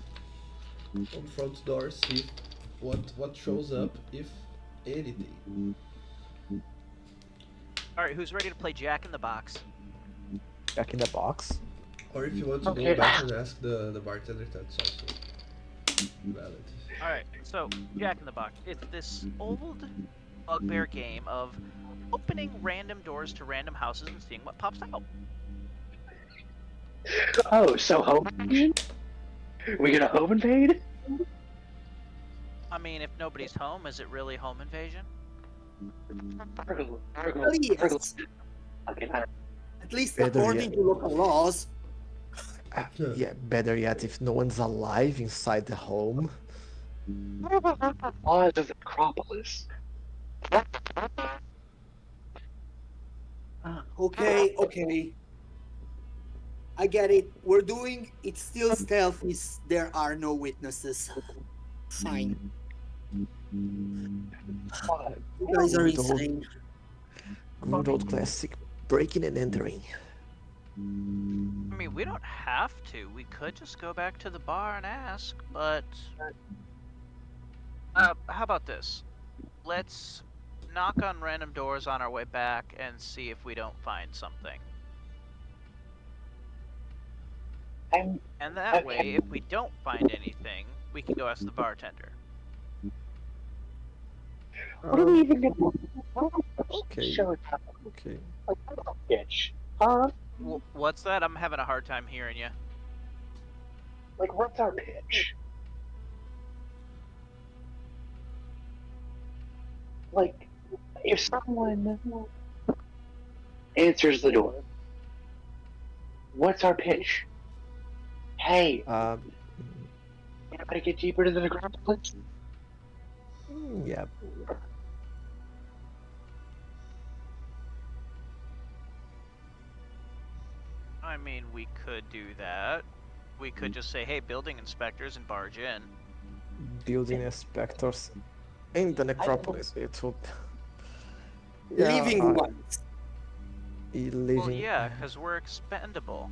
on front door, see what shows up, if anything. Alright, who's ready to play Jack in the Box? Back in the box. Or if you want to Okay. go back and ask the bartender, that's also valid. Alright, so Jack in the Box. It's this old bugbear game of opening random doors to random houses and seeing what pops out. Oh, so home invasion? We get a home invade? I mean, if nobody's home, is it really home invasion? Well, yes. Okay, At least Better according yet. to local laws. Yeah, better yet, if no one's alive inside the home. laws of the Acropolis. Okay. I get it. We're doing it still stealth is there are no witnesses. Fine. You guys are Good old- insane. Good old classic breaking and entering. I mean, we don't have to. We could just go back to the bar and ask, but... how about this? Let's knock on random doors on our way back and see if we don't find something. I'm And that way, if we don't find anything, we can go ask the bartender. what are we even gonna Okay. show it up? Okay. Like, bitch. Huh? What's that? I'm having a hard time hearing you. Like, what's our pitch? Like, if someone answers the door, what's our pitch? Hey, you gotta get deeper into the ground, please. Yeah. I mean, we could do that. We could just say, hey, building inspectors, and barge in. Building inspectors in the necropolis. It will. Living I- ones. living. Well, yeah, because we're expendable.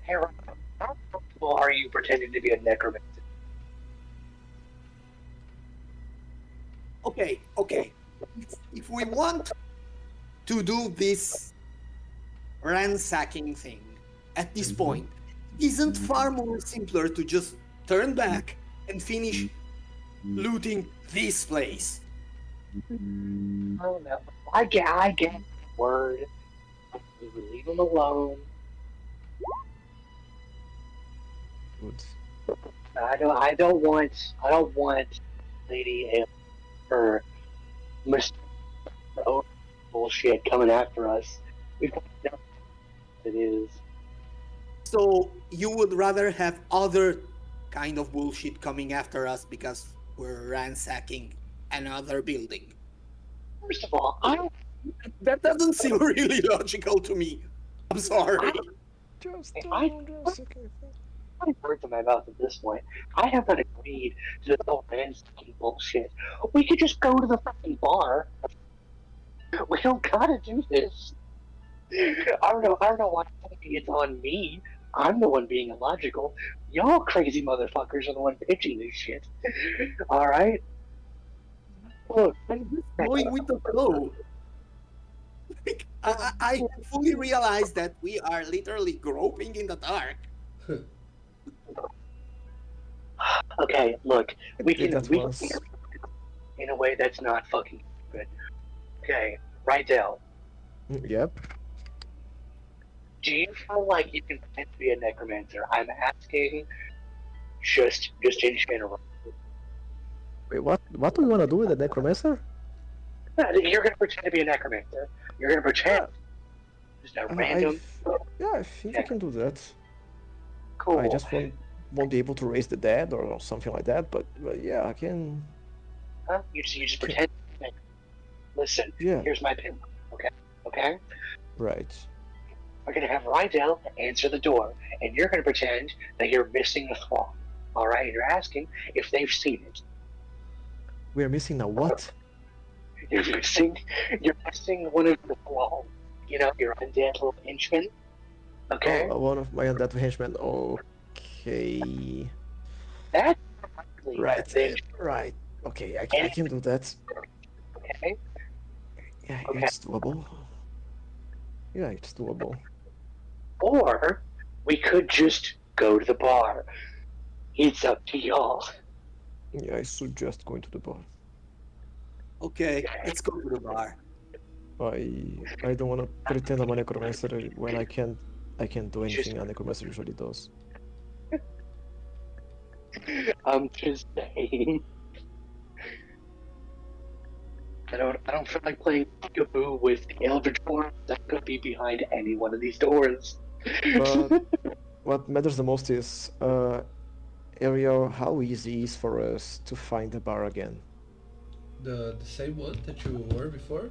Hey, how comfortable are you pretending to be a necromancer? Okay. If we want to do this ransacking thing at this point, isn't far more simpler to just turn back and finish looting this place? I don't know. I get word. We would leave them alone. Good. I don't want Lady and her Mr. bullshit coming after us. We've got enough as it is. So you would rather have other kind of bullshit coming after us because we're ransacking another building? First of all, That doesn't seem really logical to me. I'm sorry. Just I- putting words in my mouth at this point. I have not agreed to this whole ransacking bullshit. We could just go to the fucking bar. We don't gotta do this. I don't know why it's on me. I'm the one being illogical. Y'all crazy motherfuckers are the one pitching this shit. Alright? Look, I'm just going with the flow. Like, I fully realize that we are literally groping in the dark. okay, look, we That can was in a way that's not fucking good. Okay, Rydell, Yep. do you feel like you can pretend to be a necromancer? I'm asking just in general. Wait, what? What do we want to do with the necromancer? You're gonna pretend to be a necromancer. You're gonna pretend Uh, just a I, random yeah, I think I can do necromancer. that. I Cool. just won't be able to raise the dead or something like that. But yeah, I can. Huh? You just Can pretend. Listen, yeah, here's my pin. Okay, okay. right. We're gonna have Rydell answer the door, and you're gonna pretend that you're missing the thrall. All right, and you're asking if they've seen it. We are missing a what? You're missing, you're missing one of the thrall. You know, your undead little henchman. Oh, Okay, one of my undead henchmen. Okay. that's likely Right. then. Right. Okay, I And can do that. okay, Yeah, okay. it's doable. Yeah, it's doable. Or we could just go to the bar. It's up to y'all. Yeah, I suggest going to the bar. Okay, let's go to the bar. I don't want to pretend I'm a necromancer when I can't do Just anything a necromancer usually does. I'm just saying. I don't feel like playing peekaboo with the Eldritch Horn that could be behind any one of these doors. But what matters the most is, Ariel, how easy is for us to find the bar again? The same one that you were before.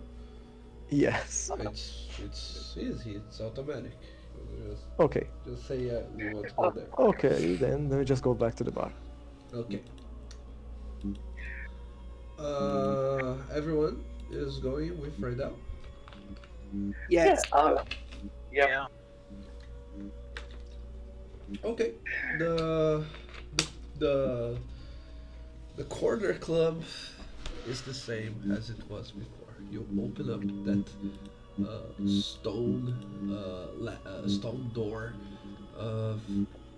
Yes. It's easy. It's automatic. You Okay. just say yeah, we want to go there. Okay, then let me just go back to the bar. Okay. Everyone is going with Rydell. Yeah, Yes. yeah. Yeah. Okay. The the the the corner club is the same as it was before. You open up that stone door uh,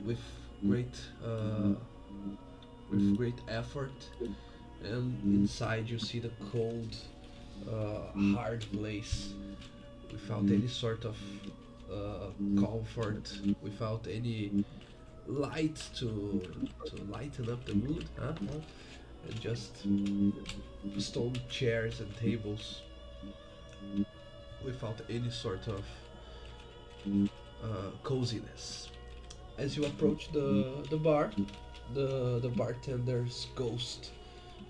with great uh, great effort, and inside you see the cold, hard place without any sort of comfort, without any light to lighten up the mood, huh? And just stone chairs and tables without any sort of coziness. As you approach the bar, the bartender's ghost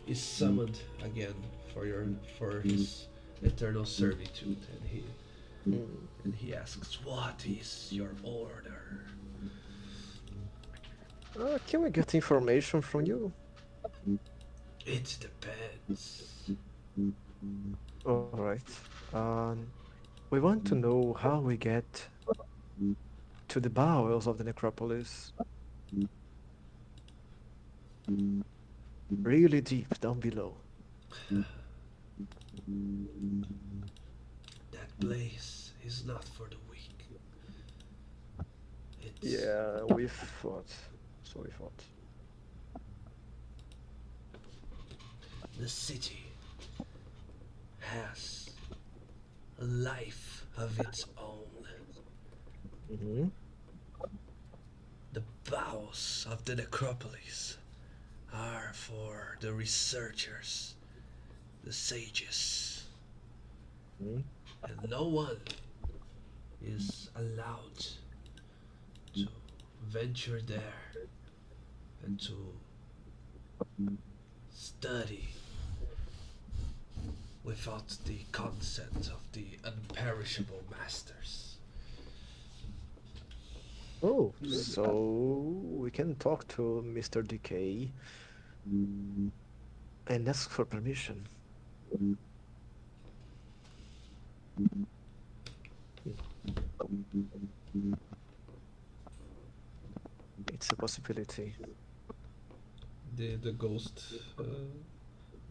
is summoned again for your for his eternal servitude, and he asks, "What is your order?" Can we get information from you? It depends. All right. Um, we want to know how we get to the bowels of the necropolis, really deep down below. That place is not for the weak. It's Yeah, we thought. So we thought. the city has a life of its own. Hmm. The bowels of the necropolis are for the researchers, the sages, Hmm. and no one is allowed to venture there and to study without the consent of the unperishable masters. Oh, so we can talk to Mr. Decay and ask for permission. Hmm. It's a possibility. The ghost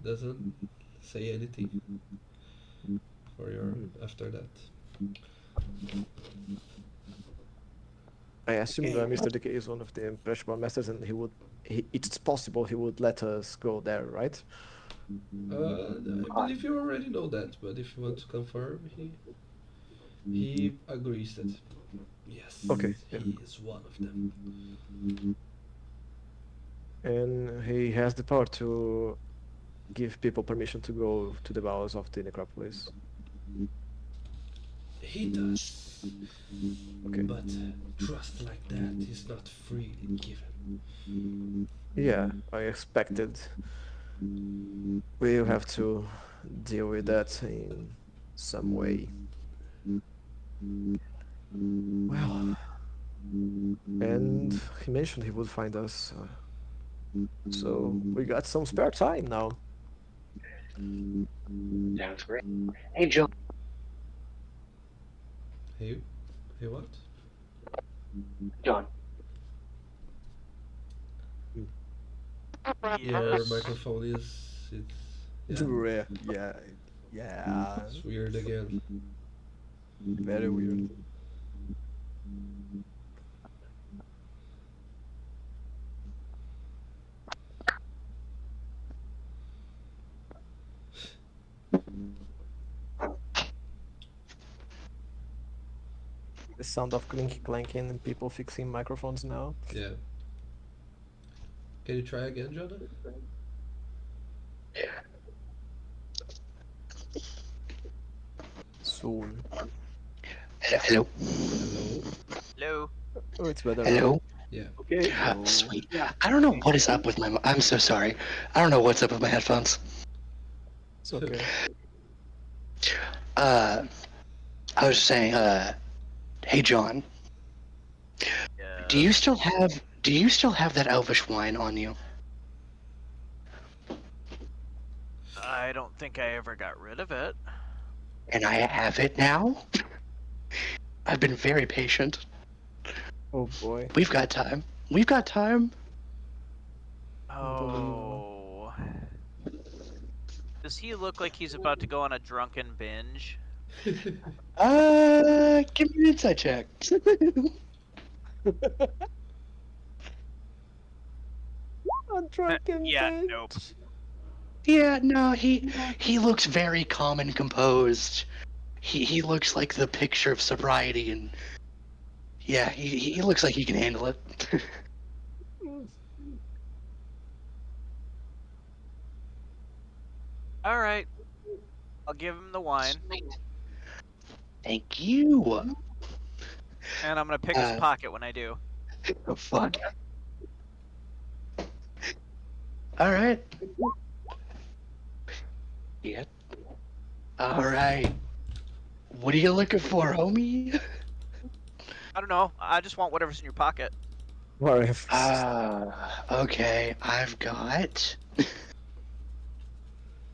doesn't say anything for your Hmm. after that. I assume Okay. Mr. Decay is one of the imperishable masters, and it's possible he would let us go there, right? I believe you already know that, but if you want to confirm, he agrees that yes, Okay, yeah. he is one of them. And he has the power to give people permission to go to the bowels of the necropolis. He does, Okay. but trust like that is not freely given. Yeah, I expected. We'll have to deal with that in some way. Well, and he mentioned he would find us, so we got some spare time now. Sounds great. Hey, John. Hey, hey, what? John. Your Yes. microphone is it's yeah, Yeah, yeah, yeah. it's weird again. Very weird. The sound of clinky clanking and people fixing microphones now. Yeah. Can you try again, Jonah? Soon. Hello. Hello. Hello. Oh, it's better now. Hello. Yeah. Okay. Hello. Sweet. Yeah. I don't know what is up with my. I'm so sorry. I don't know what's up with my headphones. It's okay. Uh, I was saying. Hey, John. Yes. Do you still have that elvish wine on you? I don't think I ever got rid of it. And I have it now. I've been very patient. Oh boy. We've got time. We've got time. Unbelievable. Oh. Does he look like he's about to go on a drunken binge? Give me an insight check. A drunken Yeah, nope. bench. Yeah, no, he looks very calm and composed. He looks like the picture of sobriety, and yeah, he looks like he can handle it. All right. I'll give him the wine, Thank you. and I'm gonna pick his pocket when I do. Oh, fuck. All right. Yeah. All right. What are you looking for, homie? I don't know. I just want whatever's in your pocket. What? Okay. I've got.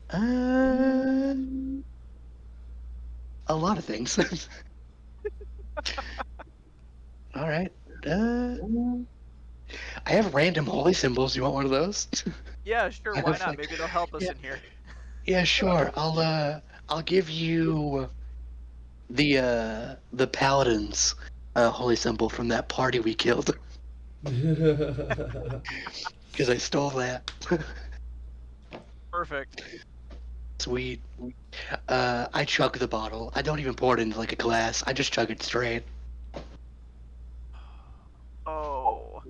Uh, a lot of things. All right. I have random holy symbols. You want one of those? Yeah, sure. I Why have not? like, Maybe they'll help us yeah, in here. yeah, sure. I'll give you the paladin's holy symbol from that party we killed because I stole that. Perfect. Sweet. I chug the bottle. I don't even pour it into like a glass. I just chug it straight. Oh,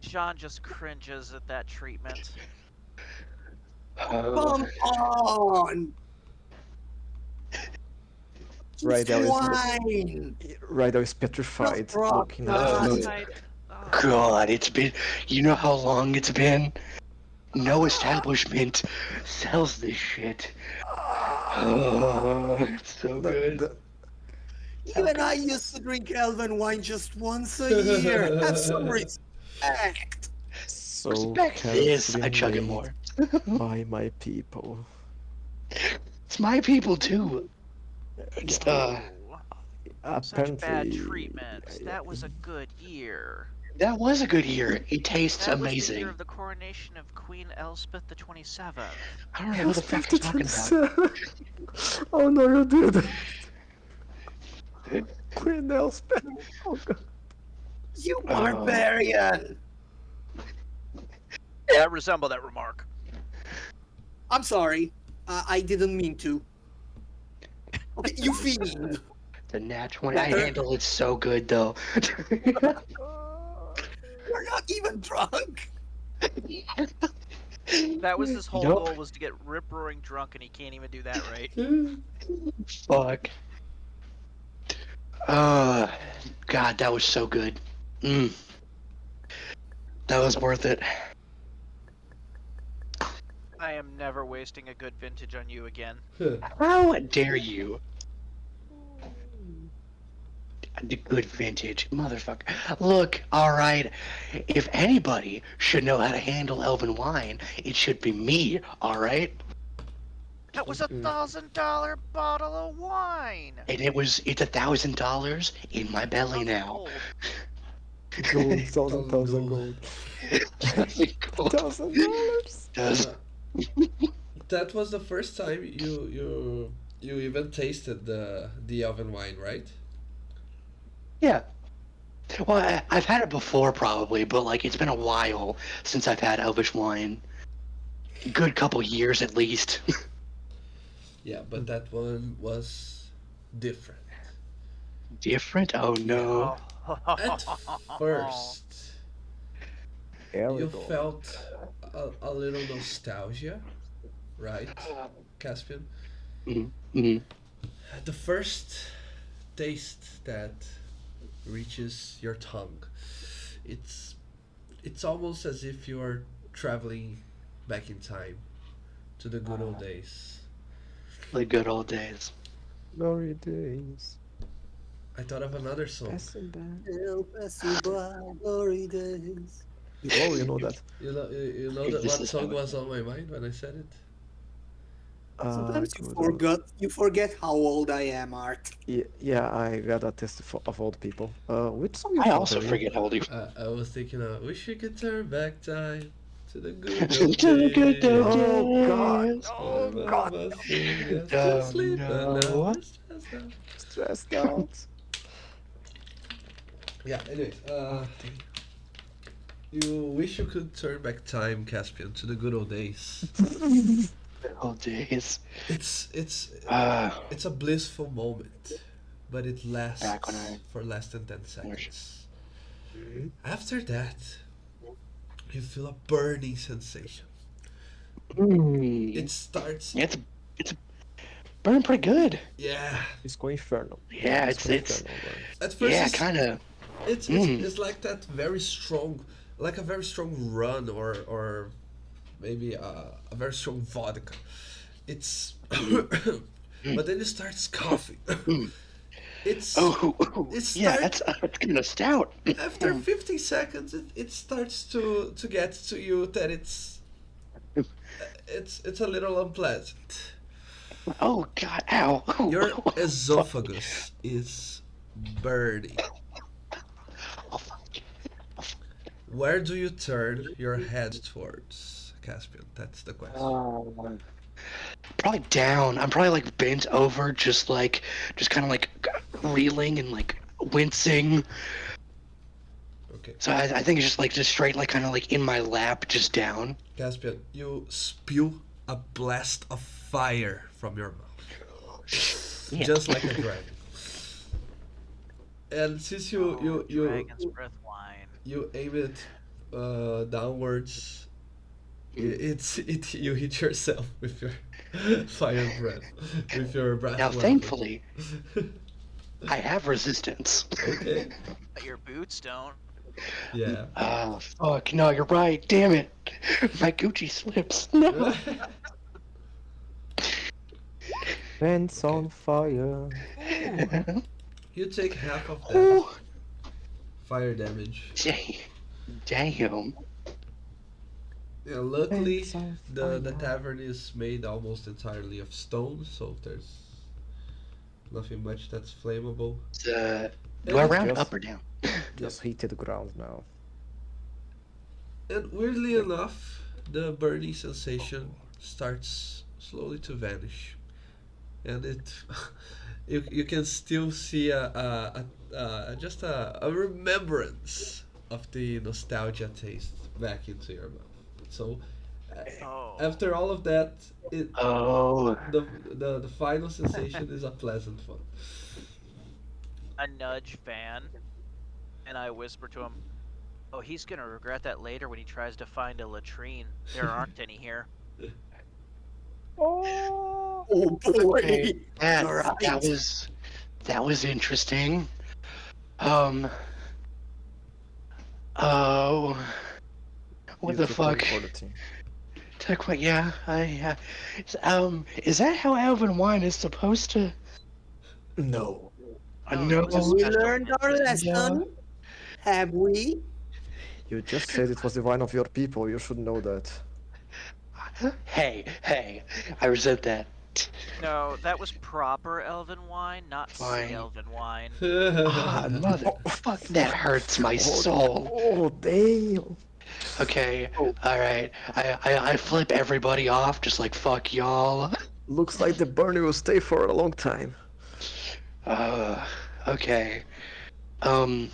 John just cringes at that treatment. Oh, Come on. Right Just now is wine. right now is Just petrified, drop looking at that. it. I. Oh. God, it's been. You know how long it's been? No establishment sells this shit. Oh, it's so The, good. the, Even I Alchemist. used to drink elven wine just once a year. Have some respect. So Respect this. carefully I chug it made more. by my people. It's my people too. Yeah, Just Oh. Such bad apparently, treatment. That was a good year. that was a good year. It tastes That was the year amazing. of the coronation of Queen Elspeth the 27th. I don't know who the fuck Elspeth you're the talking about. 27. Oh no, you did. Queen Elspeth. Oh god. You Oh, barbarian. I resemble that remark. I'm sorry. I didn't mean to. Okay, you fiend. The natch one. I Better. handle it so good though. You're not even drunk. That was his whole Yup. goal, was to get rip roaring drunk, and he can't even do that right. Fuck. Uh, God, that was so good. Mm, that was worth it. I am never wasting a good vintage on you again. How dare you? The good vintage, motherfucker. Look, alright, if anybody should know how to handle elven wine, it should be me, alright? That was $1,000 bottle of wine. And it's $1,000 in my belly Thousand now. gold. Gold, thousand, Thousand thousand gold. gold. Cool. $1,000. Does That was the first time you even tasted the oven wine, right? yeah. Well, I've had it before probably, but like it's been a while since I've had elvish wine. Good couple years at least. Yeah, but that one was different. Different? Oh Yeah. no. At first, There we you go. felt a little nostalgia, right, Caspian? Mm-hmm. The first taste that reaches your tongue, it's it's almost as if you're traveling back in time to the good old days. The good old days. Glory days. I thought of another song. Passing by. They'll pass you by, glory days. Oh, you know that. You know If that this what is song how it was on my mind when I said it? I Sometimes could. you forget how old I am, Art. Yeah, I got a test of old people. Which song you I think, also Harry? forget how old you I was thinking, wish we could turn back time to the good old to the good old days. Oh God! days. Oh When God! mama sing us to Oh sleep, and now no. we're stressed out. Stressed out. Yeah, anyways, Oh damn. you wish you could turn back time, Caspian, to the good old days. Good old days. It's it's Uh, it's a blissful moment, but it back when lasts I for less than 10 was. seconds. After that, you feel a burning sensation. Mm, It starts, it's burning pretty good. yeah. Disco Inferno. Yeah, Disco it's Inferno burn. At first, yeah, kind of. Mm. it's like that very strong, like a very strong run, or maybe a very strong vodka. It's, Mm. but then it starts coughing. Mm. It's Oh, it yeah, start that's kind of stout. after 15 seconds. It starts to get to you that it's a little unpleasant. Oh God, ow! Your Oh, fuck. esophagus is burning. Oh, fuck. Where do you turn your head towards, Caspian? That's the question. Probably down. I'm probably like bent over, just kind of like reeling and like wincing. Okay. So I think it's just straight, like kind of like in my lap, just down. Caspian, you spew a blast of fire from your mouth, Yeah. just like a dragon. And since Dragon's breath wine. you aim it downwards, you hit yourself with your fire breath, with your breath Now, weapon. thankfully, I have resistance. Okay. But your boots don't. Yeah. Oh fuck! No, you're right. Damn it, my Gucci slips. No. Pants Okay. on fire. You take half of that Ooh, fire damage. damn. Yeah, luckily Pants on the fire. tavern is made almost entirely of stone, so there's nothing much that's flammable. Do I And, round Just, up or down? just hit the ground now. and weirdly enough, the burning sensation starts slowly to vanish, and it you can still see just a remembrance of the nostalgia taste back into your mouth. So Oh, After all of that, it Oh, the final sensation is a pleasant one. I nudge Van and I whisper to him, "Oh, he's gonna regret that later when he tries to find a latrine. There aren't any here." Oh boy, okay. That you're that right. was that was interesting. Um. Oh, what You the took one fuck? for the team. Took what? Yeah. Is that how Elven wine is supposed to? No. No, it No. was a Have we special learned our vintage. Yeah. lesson? Have we? You just said it was the wine of your people. You should know that. Hey, hey. I resent that. No, that was proper elven wine, not sea Fine. elven wine. Ah, mother. Fuck. That hurts my Oh, soul. oh, damn. Okay. Oh, All right. I flip everybody off, just like fuck y'all. looks like the burn will stay for a long time. Uh. Okay. Um.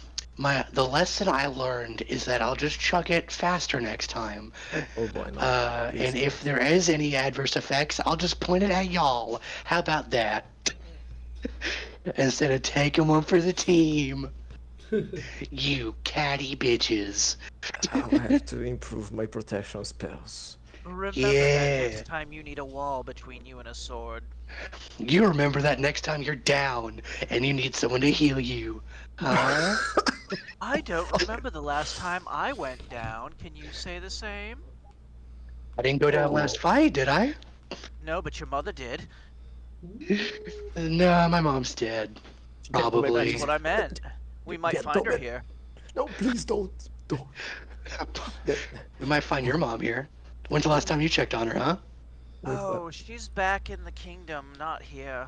The lesson I learned is that I'll just chug it faster next time. Oh boy, no. Please And if don't. there is any adverse effects, I'll just point it at y'all. How about that? Instead of taking one for the team. You catty bitches. I'll have to improve my protection spells. Remember that Yeah. next time you need a wall between you and a sword. You remember that next time you're down and you need someone to heal you. Huh? I don't remember the last time I went down. Can you say the same? I didn't go down last Oh, fight, did I? No, but your mother did. No, my mom's dead. get back, That's Probably. what I meant. We might find her get. here. No, please don't. Don't. Get. We might find your Oh, mom here. When's the last time you checked on her, huh? wait, what? Oh, she's back in the kingdom, not here.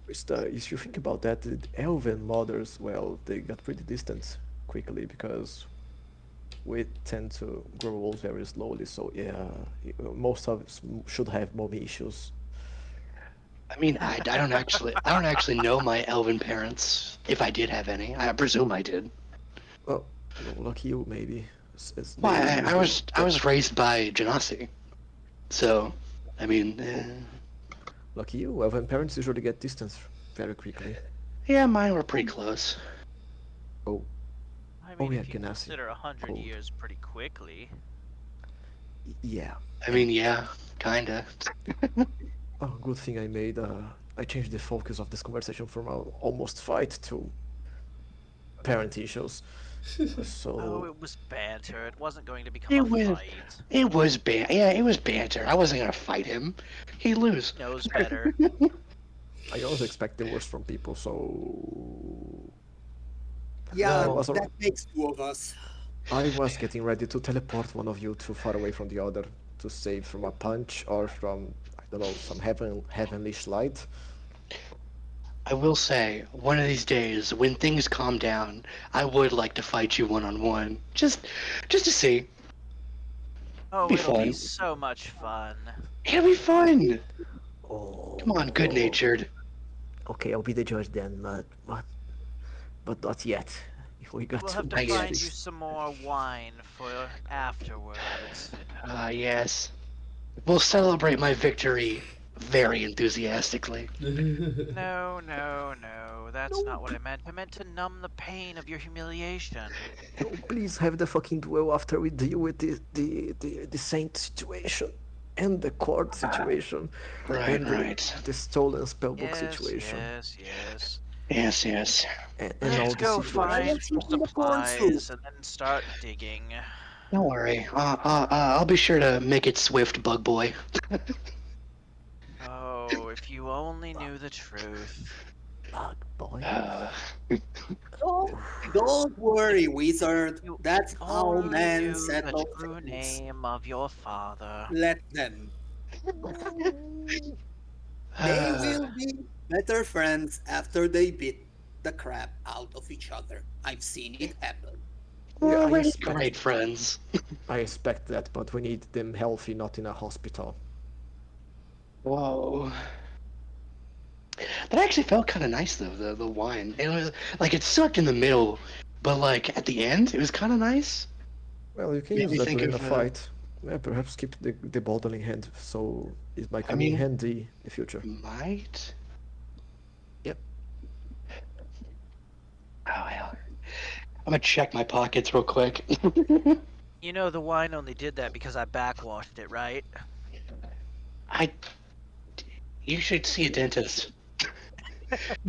If you think about that, the elven mothers, well, they got pretty distant quickly because we tend to grow old very slowly. So yeah, most of us should have mommy issues. I mean, I don't actually know my elven parents. If I did have any, I presume I did. Well, no, lucky you, maybe. They Why? I usually was I get was raised by Genasi, so I mean, oh, lucky you. Elven parents usually get distance very quickly. yeah, mine were pretty close. Oh, I oh mean, yeah, if you Genasi. consider 100 Old. years pretty quickly. Yeah, I and mean, yeah, kinda. oh, good thing I made. I changed the focus of this conversation from a almost fight to parent issues. Oh, So it was banter. It wasn't going to become It a was fight. it was Yeah, it was banter. I wasn't gonna fight him. He'd lose. He knows better. I always expect the worst from people. So I Yeah, Well, was that makes two of us. I was getting ready to teleport one of you too far away from the other to save from a punch or from I don't know some heavenly slide. I will say, one of these days, when things calm down, I would like to fight you one on one. Just to see. Oh, Be it'll be fun. so much fun. It'll be fun. Come on, good Oh, natured. okay, I'll be the judge then, but not yet. If we got We'll to have to Not reach yet. find you this, some more wine for afterwards. Ah, yes. We'll celebrate my victory very enthusiastically. No, no, no. That's no, not what I meant. I meant to numb the pain of your humiliation. no, please have the fucking duel after we deal with the saint situation and the court situation Right, and right. the stolen spellbook Yes, situation yes, yes. Yes, yes. and all Let's the go I situations. am find some taking the corn soup. supplies and then start digging. Don't worry. I'll be sure to make it swift, Bug Boy. Oh, if you only knew the truth. Bug boy. Uh, Oh, don't worry, wizard. You That's how only men knew the settle true things. name of your father. Let them. They uh, will be better friends after they beat the crap out of each other. I've seen it happen. Yeah, we're already great friends. I expect that, but we need them healthy, not in a hospital. Whoa. That actually felt kind of nice though. The wine. It was like it sucked in the middle, but like at the end, it was kind of nice. Well, you can Made use me that think during a of. fight. Yeah, perhaps keep the bottle in hand, so it might I come in mean, handy in the future. might. Yep. Oh hell. I'm gonna check my pockets real quick. You know the wine only did that because I backwashed it, right? I. You should see a dentist.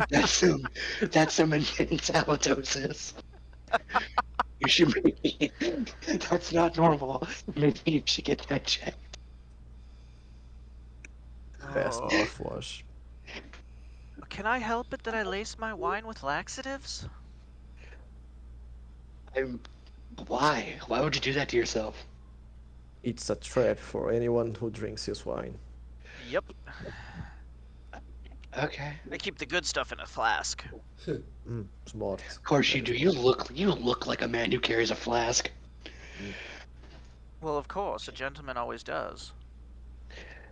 That's some. That's some intense halitosis. You should maybe. That's not normal. Maybe you should get that checked. Fast Oh. mouthwash. Can I help it that I lace my wine with laxatives? I'm. Why? Why would you do that to yourself? It's a trap for anyone who drinks his wine. Yep. Okay. I keep the good stuff in a flask. Smart. Of course you Very do. You smart. look. You look like a man who carries a flask. Mm. Well, of course, a gentleman always does.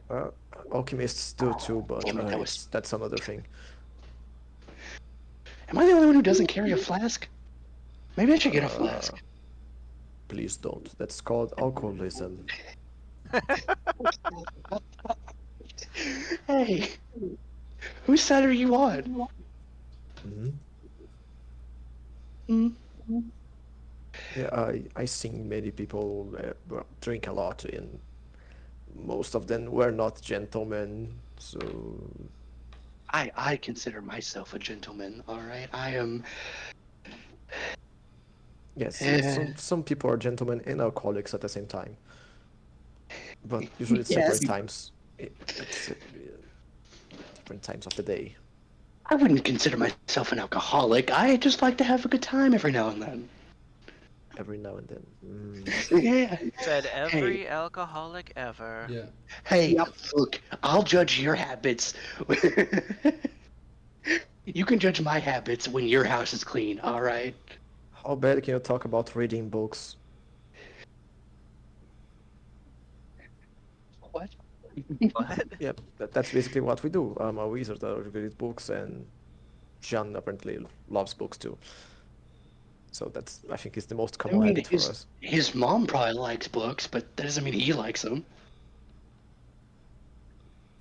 Uh, Alchemists do too, but Damn it! That was. it's that's another thing. Am I the only one who doesn't carry a flask? Maybe I should get a Uh, flask. Please don't. That's called alcoholism. Hey, whose side are you on? Hmm. Hmm? Yeah, I seen many people well, drink a lot, and most of them were not gentlemen. So I consider myself a gentleman. All right, I am. yes, Eh, some people are gentlemen and alcoholics at the same time, but usually it's Yes. separate times. It's different times of the day. I wouldn't consider myself an alcoholic. I just like to have a good time every now and then. Every now and then. Yeah. Said Hey, every alcoholic ever. Yeah. hey, Yep. look, I'll judge your habits. You can judge my habits when your house is clean. All right. How bad can you talk about reading books? What? What? Yep, that's basically what we do. I'm a wizard. I read books, and John apparently loves books too. So that's I think is the most I common mean, habit for his us. his mom probably likes books, but that doesn't mean he likes them.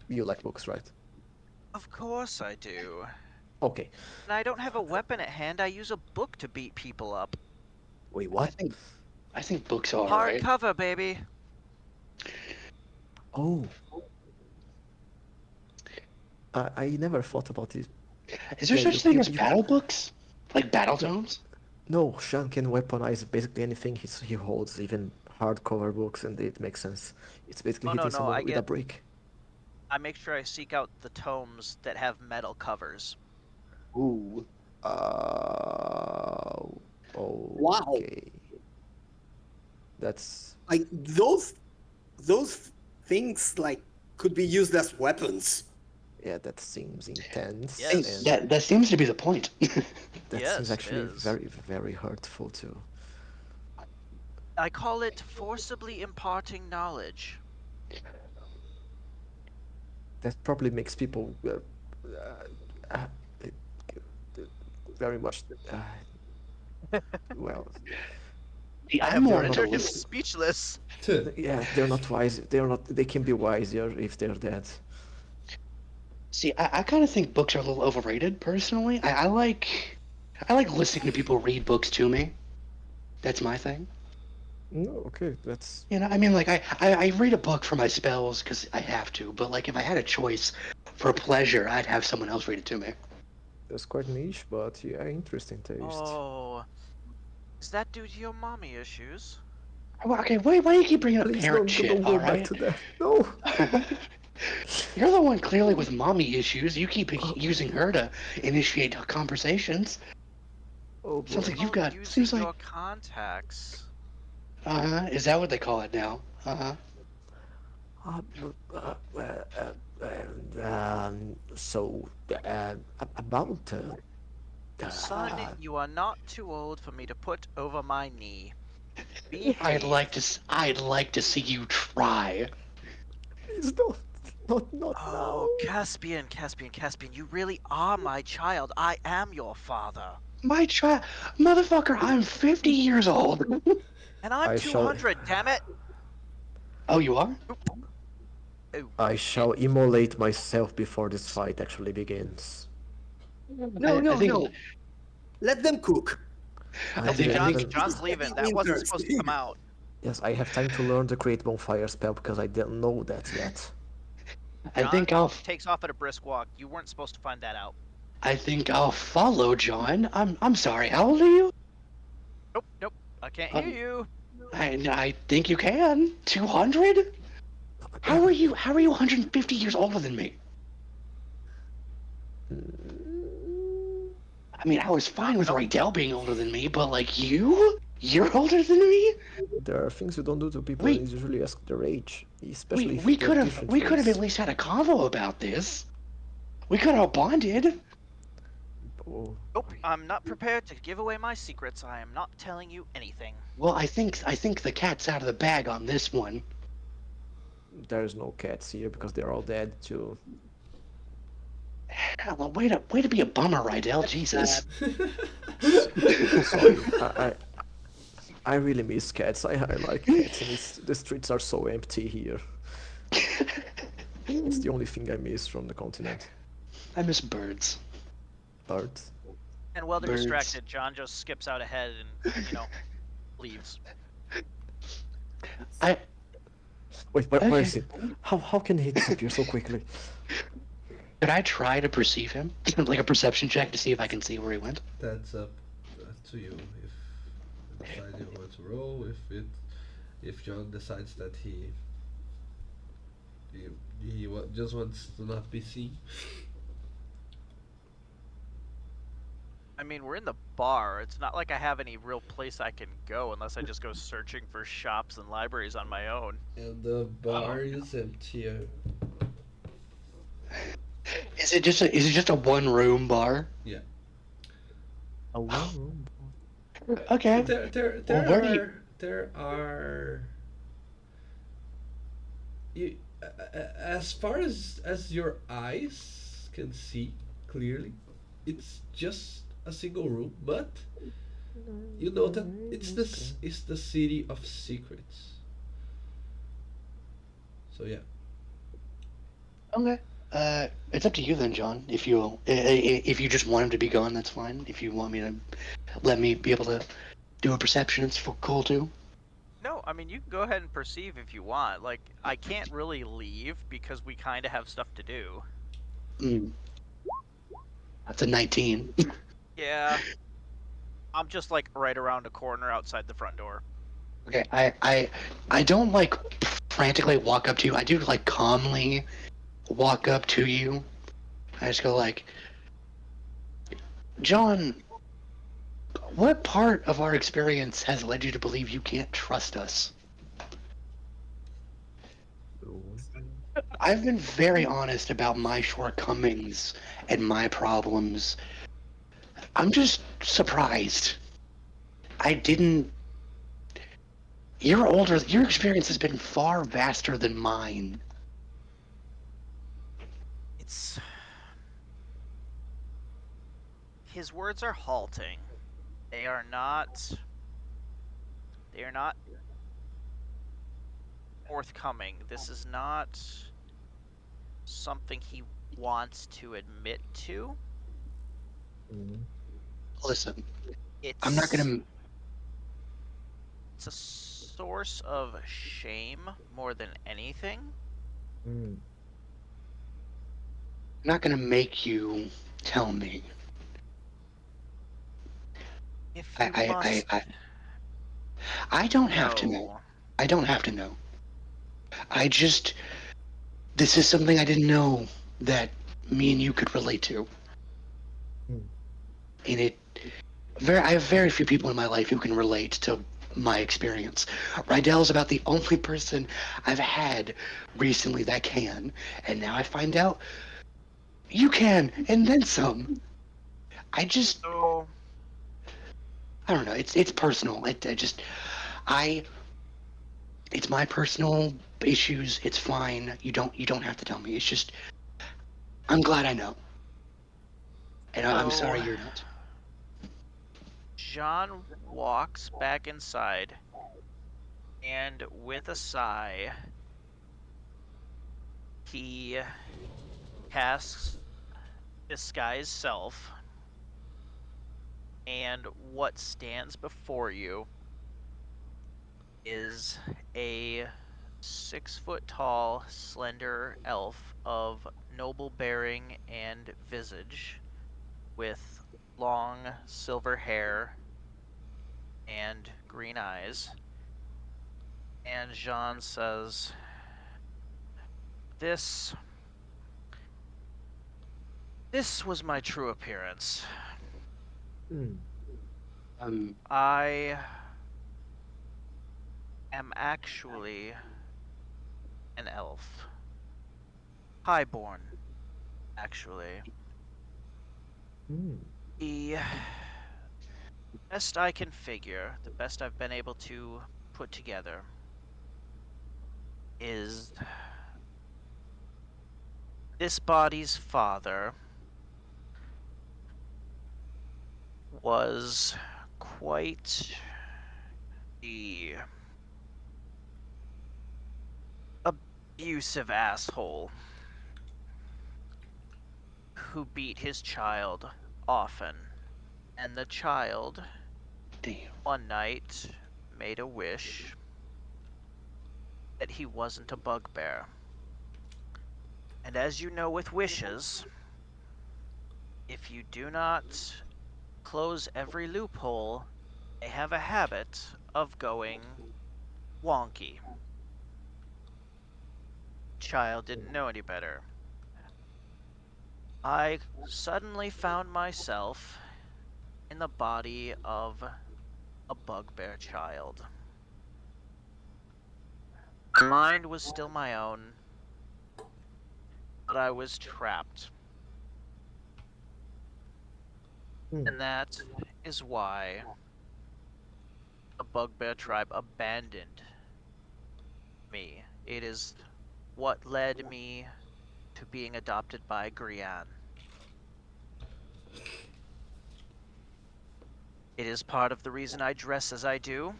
You like books, right? Of course I do. Okay. And I don't have a weapon at hand, I use a book to beat people up. Wait, I what? think I think books are all right. Hardcover, baby. Oh, I never thought about this. Is there Yeah, such thing as you battle books? Like battle yeah. tomes? No, Sean can weaponize basically anything he holds, even hardcover books, and it makes sense. It's basically Oh no, hitting no, someone with a brick. I make sure I seek out the tomes that have metal covers. Ooh. Uh, Wow. okay. That's Like those things like could be used as weapons. yeah, that seems intense, Hey, Yes. and that seems to be the point. that seems Yes, it actually is. very hurtful too. I call it forcibly imparting knowledge. That probably makes people uh, very much well. See, I I'm have more They're into not. rendered him listen. speechless. Yeah, they're not wise. They're not. They can be wiser if they're dead. See, I kind of think books are a little overrated. Personally, I like listening to people read books to me. That's my thing. No, okay, that's I mean, like I read a book for my spells because I have to. But like, if I had a choice for pleasure, I'd have someone else read it to me. that's quite niche, but yeah, interesting taste. Oh, is that due to your mommy issues? Well, okay, why do you keep bringing up Please parent shit? don't All go back right. to that. No. You're the one clearly with mommy issues. You keep using her to initiate conversations. Oh Sounds boy. like you've Oh, got. using Seems like. your contacts. Is that what they call it now? Uh, so about Son, uh, you are not too old for me to put over my knee. Behave. I'd like to. I'd like to see you try. please don't. Not now. Oh, Caspian, you really are my child. I am your father. My child, motherfucker, I'm 50 years old. And I'm I shall 200, damn it! Oh, you are? Oh, I shit. shall immolate myself before this fight actually begins. No, I no, think no. Let them cook. I I Nope, think didn't I think even. John's Heavy leaving. That wasn't interest. supposed to come out. Yes, I have time to learn the Create Bonfire spell because I didn't know that yet. I think John I'll takes off at a brisk walk. You weren't supposed to find that out. I think I'll follow John. I'm sorry. How old are you? Nope, nope. I can't hear Um, you. I think you can. 200? Yeah, How are you 150 years older than me? I mean, I was fine with Nope. Rydell being older than me, but like you? You're older than me? there are things you don't do to people and We you usually ask their age, we especially if we they're could have different we could have at race. least had a convo about this. We could have bonded. Oh, Nope. I'm not prepared to give away my secrets. I am not telling you anything. Well, I think the cat's out of the bag on this one. there's no cats here because they're all dead too. Well, way to be a bummer, Rydell. Jesus. Sorry, I really miss cats. I like cats, and the streets are so empty here. It's the only thing I miss from the continent. I miss birds. Birds. And while they're Birds. distracted, John just skips out ahead and, leaves. I Wait, where okay. is he? How can he disappear so quickly? Could I try to perceive him? Like a perception check to see if I can see where he went? That's up to you. If you decide you want to roll, if John decides that he, just wants to not be seen. I mean, we're in the bar. It's not like I have any real place I can go unless I just go searching for shops and libraries on my own. And the bar is empty. Is it just a one room bar? Yeah. A one room. Okay. Well, where do you? There are you, as far as your eyes can see clearly, it's just a single room, but you know that it's the city of secrets. So yeah. Okay. It's up to you then, John. If you just want him to be gone, that's fine. If you want me to let me be able to do a perception, it's cool too. No, I mean, you can go ahead and perceive if you want. Like, I can't really leave because we kind of have stuff to do. Mm. That's a 19. Yeah. I'm just, like, right around a corner outside the front door. Okay. I don't like frantically walk up to you. I do like calmly walk up to you. I just go like, John, what part of our experience has led you to believe you can't trust us? I've been very honest about my shortcomings and my problems. I'm just surprised. I didn't. You're older. Your experience has been far vaster than mine. It's. His words are halting. They are not. They are not forthcoming. This is not something he wants to admit to. Listen, I'm not It's gonna. it's a source of shame more than anything. I'm not gonna make you tell me. If I you I I must I, I don't have to know. know. I don't have to know. I just. This is something I didn't know that me and you could relate to. And I have very few people in my life who can relate to my experience. Rydell's about the only person I've had recently that can, and now I find out you can, and then some. I just, So I don't know. It's personal. I it's my personal issues. It's fine. You don't have to tell me. It's just I'm glad I know, and I'm So, sorry you're not. Jean walks back inside, and with a sigh, he casts Disguise Self, and what stands before you is a 6 foot tall, slender elf of noble bearing and visage, with long silver hair and green eyes. And Jean says, This this was my true appearance. Mm. Um, I am actually an elf. Highborn, actually. Mm. The best I can figure, the best I've been able to put together, is this body's father was quite the abusive asshole who beat his child often. And the child, damn. one night, made a wish that he wasn't a bugbear. And as you know with wishes, if you do not close every loophole, they have a habit of going wonky. Child didn't know any better. I suddenly found myself in the body of a bugbear child. My mind was still my own, but I was trapped. Mm. And that is why the bugbear tribe abandoned me. It is what led me to being adopted by Grian. It is part of the reason I dress as I do,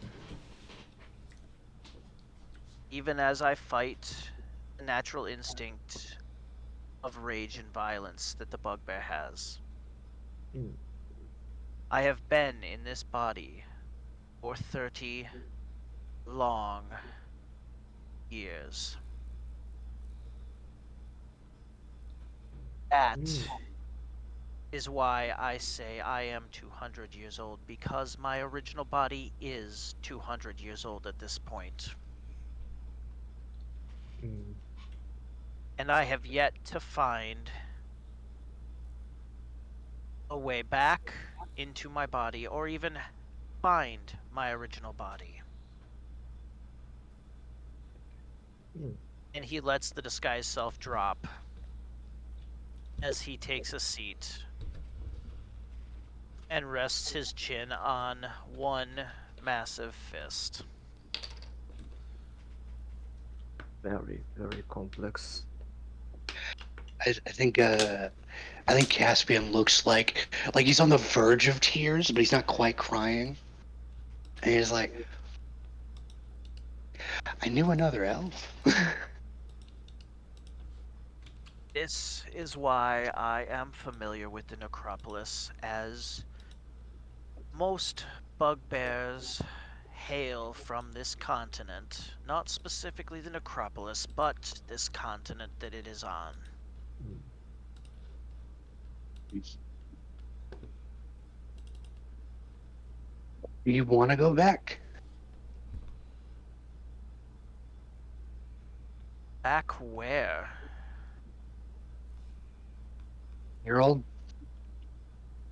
even as I fight the natural instinct of rage and violence that the bugbear has. Mm. I have been in this body for 30 long years. That Mm. is why I say I am 200 years old, because my original body is 200 years old at this point. Mm. And I have yet to find a way back into my body or even find my original body. Mm. And he lets the disguised self drop as he takes a seat and rests his chin on one massive fist. Very, very complex. I think Caspian looks like he's on the verge of tears, but he's not quite crying. And he's like, I knew another elf. This is why I am familiar with the necropolis, as most bugbears hail from this continent. Not specifically the necropolis, but this continent that it is on. Mm. You want to go back? Back where? Your old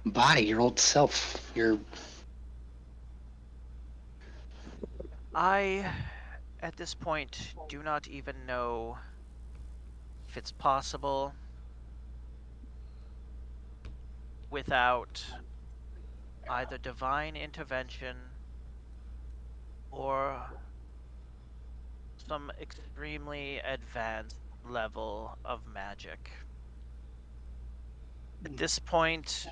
body, your old self. Your I, at this point, do not even know if it's possible without either divine intervention or some extremely advanced level of magic. At this point,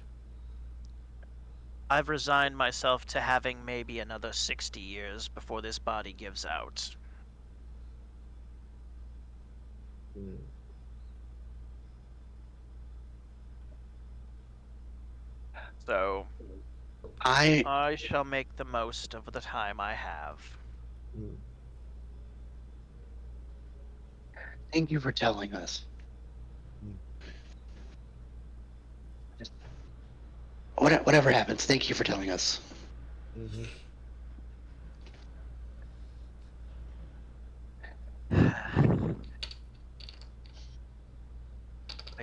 I've resigned myself to having maybe another 60 years before this body gives out. So, I shall make the most of the time I have. Thank you for telling us. Whatever happens, thank you for telling us. I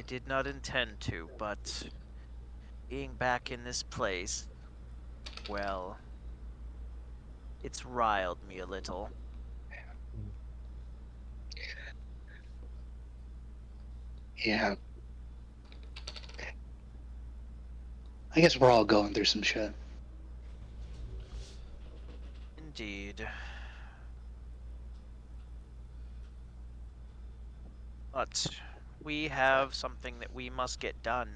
did not intend to, but being back in this place, well, it's riled me a little. Yeah. I guess we're all going through some shit. Indeed. But we have something that we must get done.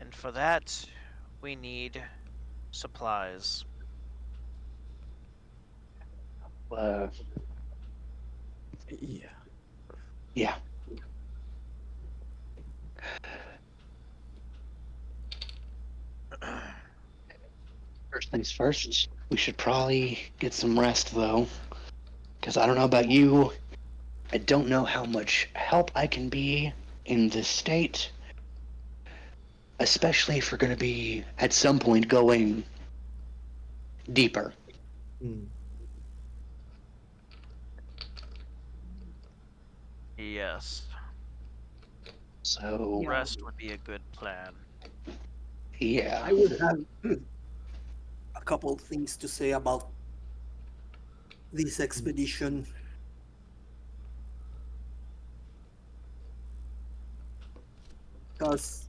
And for that, we need supplies. Yeah. Yeah. First things first, we should probably get some rest, though. Because I don't know about you, I don't know how much help I can be in this state. Especially if we're going to be, at some point, going deeper. Yes. So, Rest would be a good plan. yeah. I would have a couple things to say about this expedition. Because,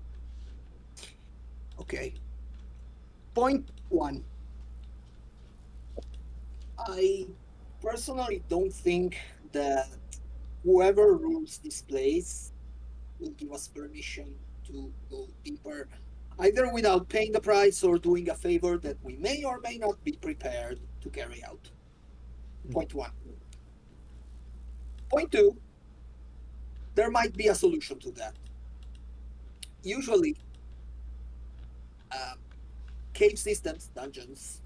okay, point one, I personally don't think that whoever rules this place will give us permission to go deeper, either without paying the price or doing a favor that we may or may not be prepared to carry out. Point one. Point two, there might be a solution to that. Usually, uh, cave systems, dungeons,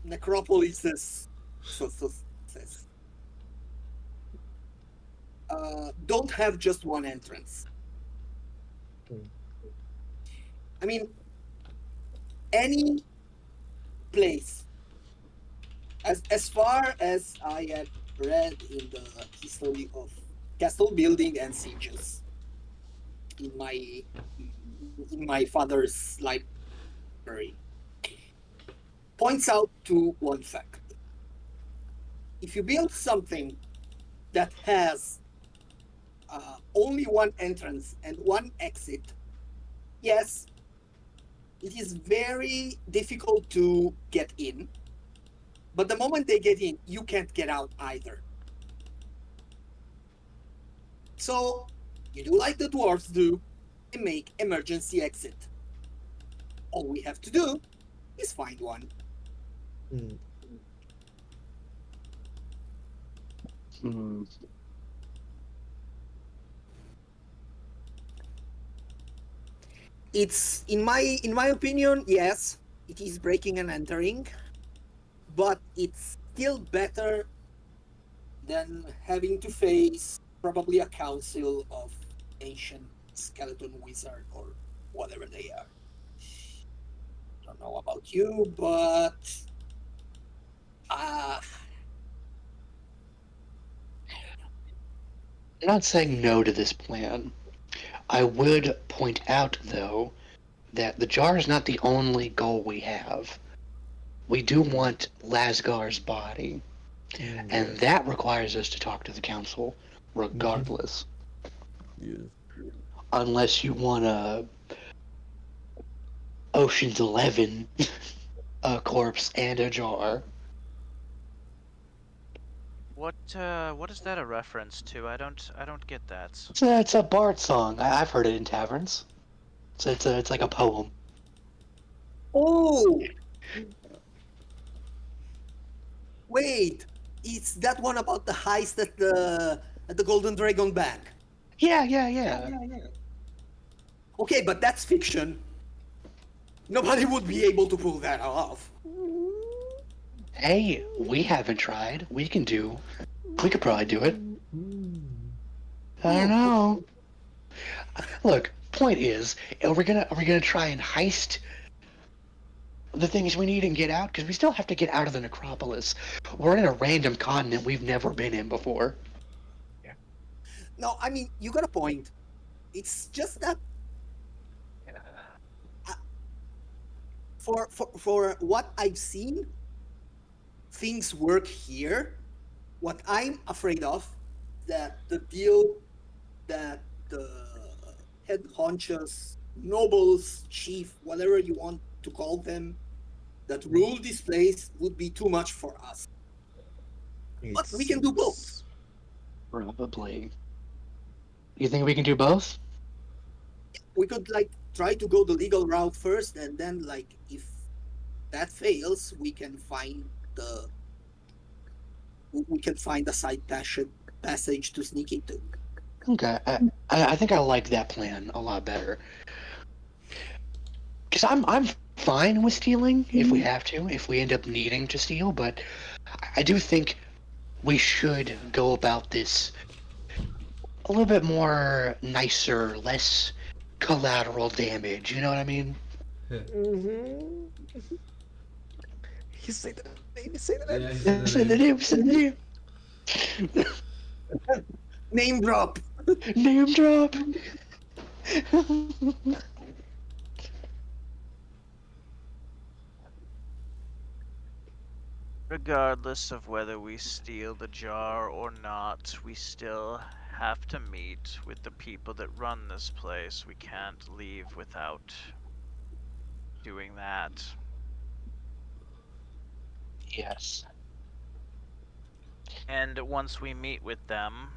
necropolises, says, don't have just one entrance. I mean, any place, as far as I have read in the history of castle building and sieges in my father's library, points out to one fact. If you build something that has only one entrance and one exit, yes, it is very difficult to get in. But the moment they get in, you can't get out either. So you do like the dwarves do and make emergency exit. All we have to do is find one. It's in my opinion, yes, it is breaking and entering, but it's still better than having to face probably a council of ancient skeleton wizard or whatever they are. Don't know about you, but I'm not saying no to this plan. I would point out, though, that the jar is not the only goal we have. We do want Lasgar's body, and that requires us to talk to the council, regardless. Yeah. Unless you want a Ocean's 11 a corpse and a jar. what is that a reference to? I don't get that. It's a bard song. I've heard it in taverns. It's like a poem. Oh, wait, it's that one about the heist at the Golden Dragon Bank. Yeah, yeah, yeah. Okay, but that's fiction. Nobody would be able to pull that off. Hey, we haven't tried. We could probably do it. I don't Oh, know. Look, point is, are we gonna try and heist the things we need and get out? Because we still have to get out of the necropolis. We're in a random continent we've never been in before. no, I mean, you got a point. It's just that uh, for what I've seen, things work here. What I'm afraid of, that the deal that the head honchos, nobles, chief, whatever you want to call them, that rule this place would be too much for us. It But we can do both. seems. Probably. You think we can do both? We could like try to go the legal route first, and then like if that fails, the we can find a side passage to sneak into. Okay, I think I like that plan a lot better. Because I'm fine with stealing if we have to, if we end up needing to steal, but I do think we should go about this a little bit more nicer, less collateral damage. You know what I mean? Mm-hmm. He said the name. He said the name. Yeah, he said the Say the name. name, say the name. Name drop. Name drop. Regardless of whether we steal the jar or not, we still have to meet with the people that run this place. We can't leave without doing that. Yes. And once we meet with them,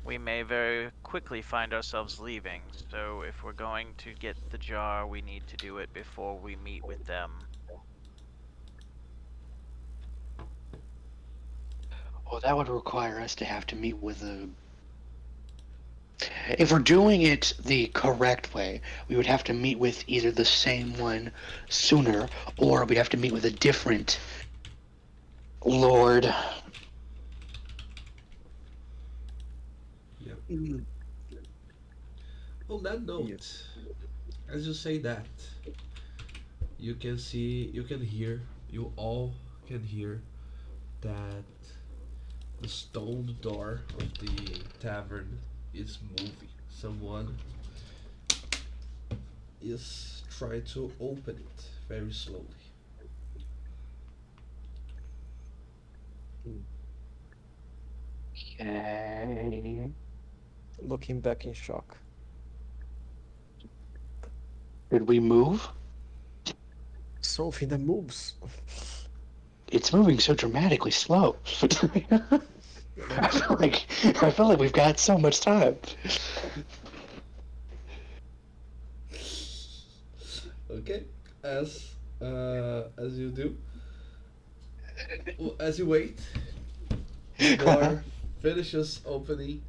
we may very quickly find ourselves leaving. So if we're going to get the jar, we need to do it before we meet with them. Well, that would require us to have to meet with a. If we're doing it the correct way, we would have to meet with either the same one sooner, or we'd have to meet with a different lord. Yep. Mm. On that Yeah. note, as you say that, you can see, you can hear, you all can hear that the stone door of the tavern is moving. Someone is trying to open it very slowly. Okay. Looking back in shock. Did we move? Something that moves. It's moving so dramatically slow. I feel like we've got so much time. Okay, as you do, as you wait, the door finishes opening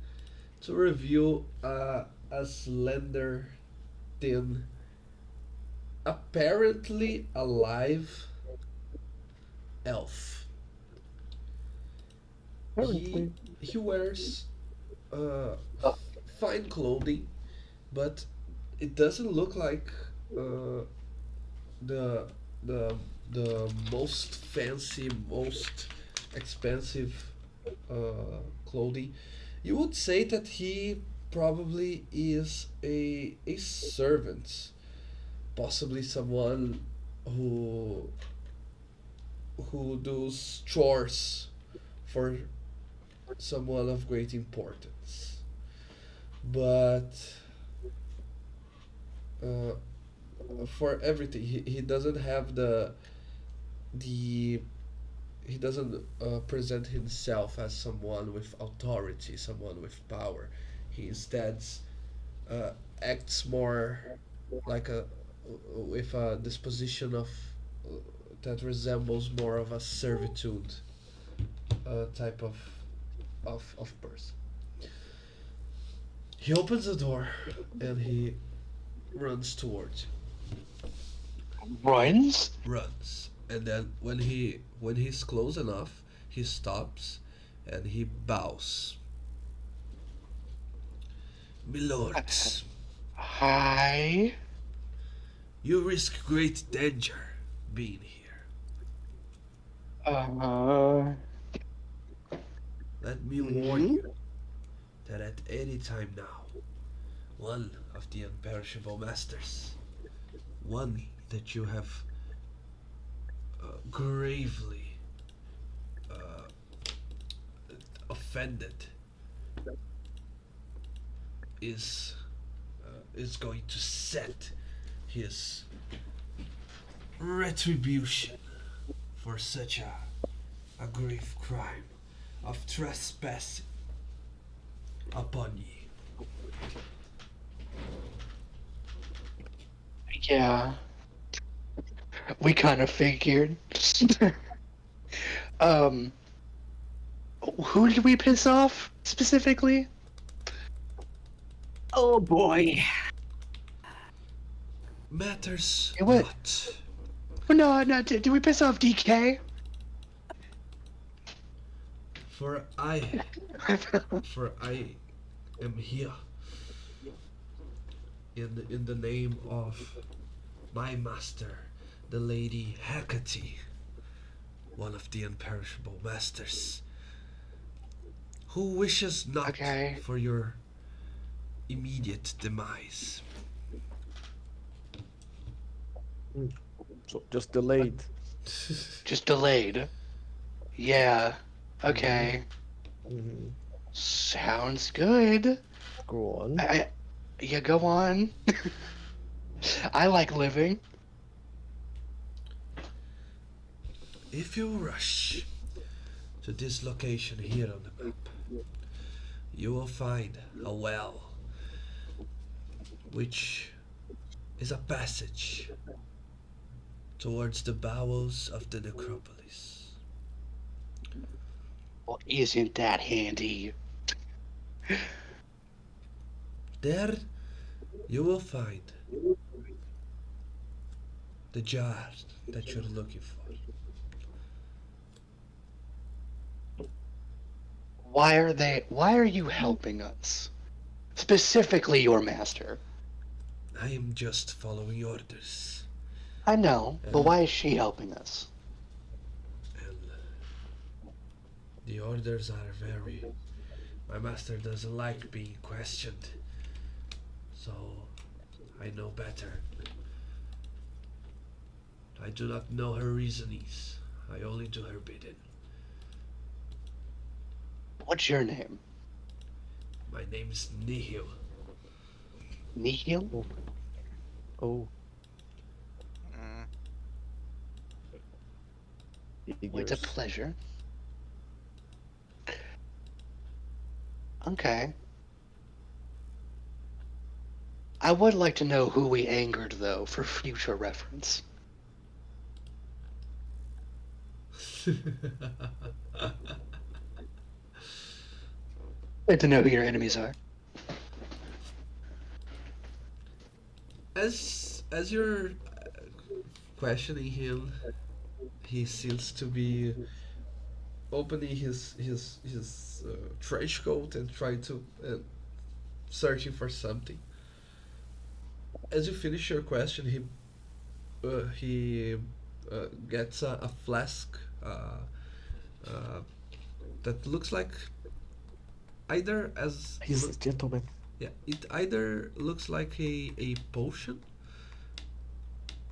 to reveal a slender, thin, apparently alive elf. He Apparently. he wears uh, fine clothing, but it doesn't look like uh, the the most fancy, most expensive clothing. You would say that he probably is a servant, possibly someone who does chores for someone of great importance. But uh, for everything, he doesn't have the he doesn't present himself as someone with authority, someone with power. He instead uh, acts more like a with a disposition of that resembles more of a servitude type of person. He opens the door and he runs towards Runs? you. Runs. And then when he's close enough, he stops and he bows. Milords, Hi. you risk great danger being here. Uh. Let me warn Mm-hmm. you that at any time now, one of the unperishable masters, one that you have gravely offended, is is going to set his retribution for such a grave crime of trespassing upon ye. Yeah, we kind of figured. um, who did we piss off specifically? Oh boy. Matters It was. not, No, no. Did we piss off DK? for I am here in the name of my master, the Lady Hecate, one of the imperishable masters, who wishes not Okay. for your immediate demise. Mm. So just delayed. Just delayed. Yeah. Mm-hmm. Okay. Mm-hmm. Sounds good. Go on. I yeah, go on. I like living. If you rush to this location here on the map, you will find a well, which is a passage towards the bowels of the necropolis. Well, isn't that handy? There you will find the jar that you're looking for. Why are you helping us? Specifically your master. I am just following orders. I know, but And, why is she helping us? and the orders are very. My master doesn't like being questioned, so I know better. I do not know her reasonings. I only do her bidding. What's your name? My name is Nihil. Nihil? Oh. Oh. Mm. Well, it's a Figures. pleasure. Okay. I would like to know who we angered, though, for future reference. Good to know who your enemies are. As you're questioning him, he seems to be opening his trench coat and trying to searching for something. As you finish your question, he gets a flask uh, that looks like either as He's a gentleman. yeah, it either looks like a potion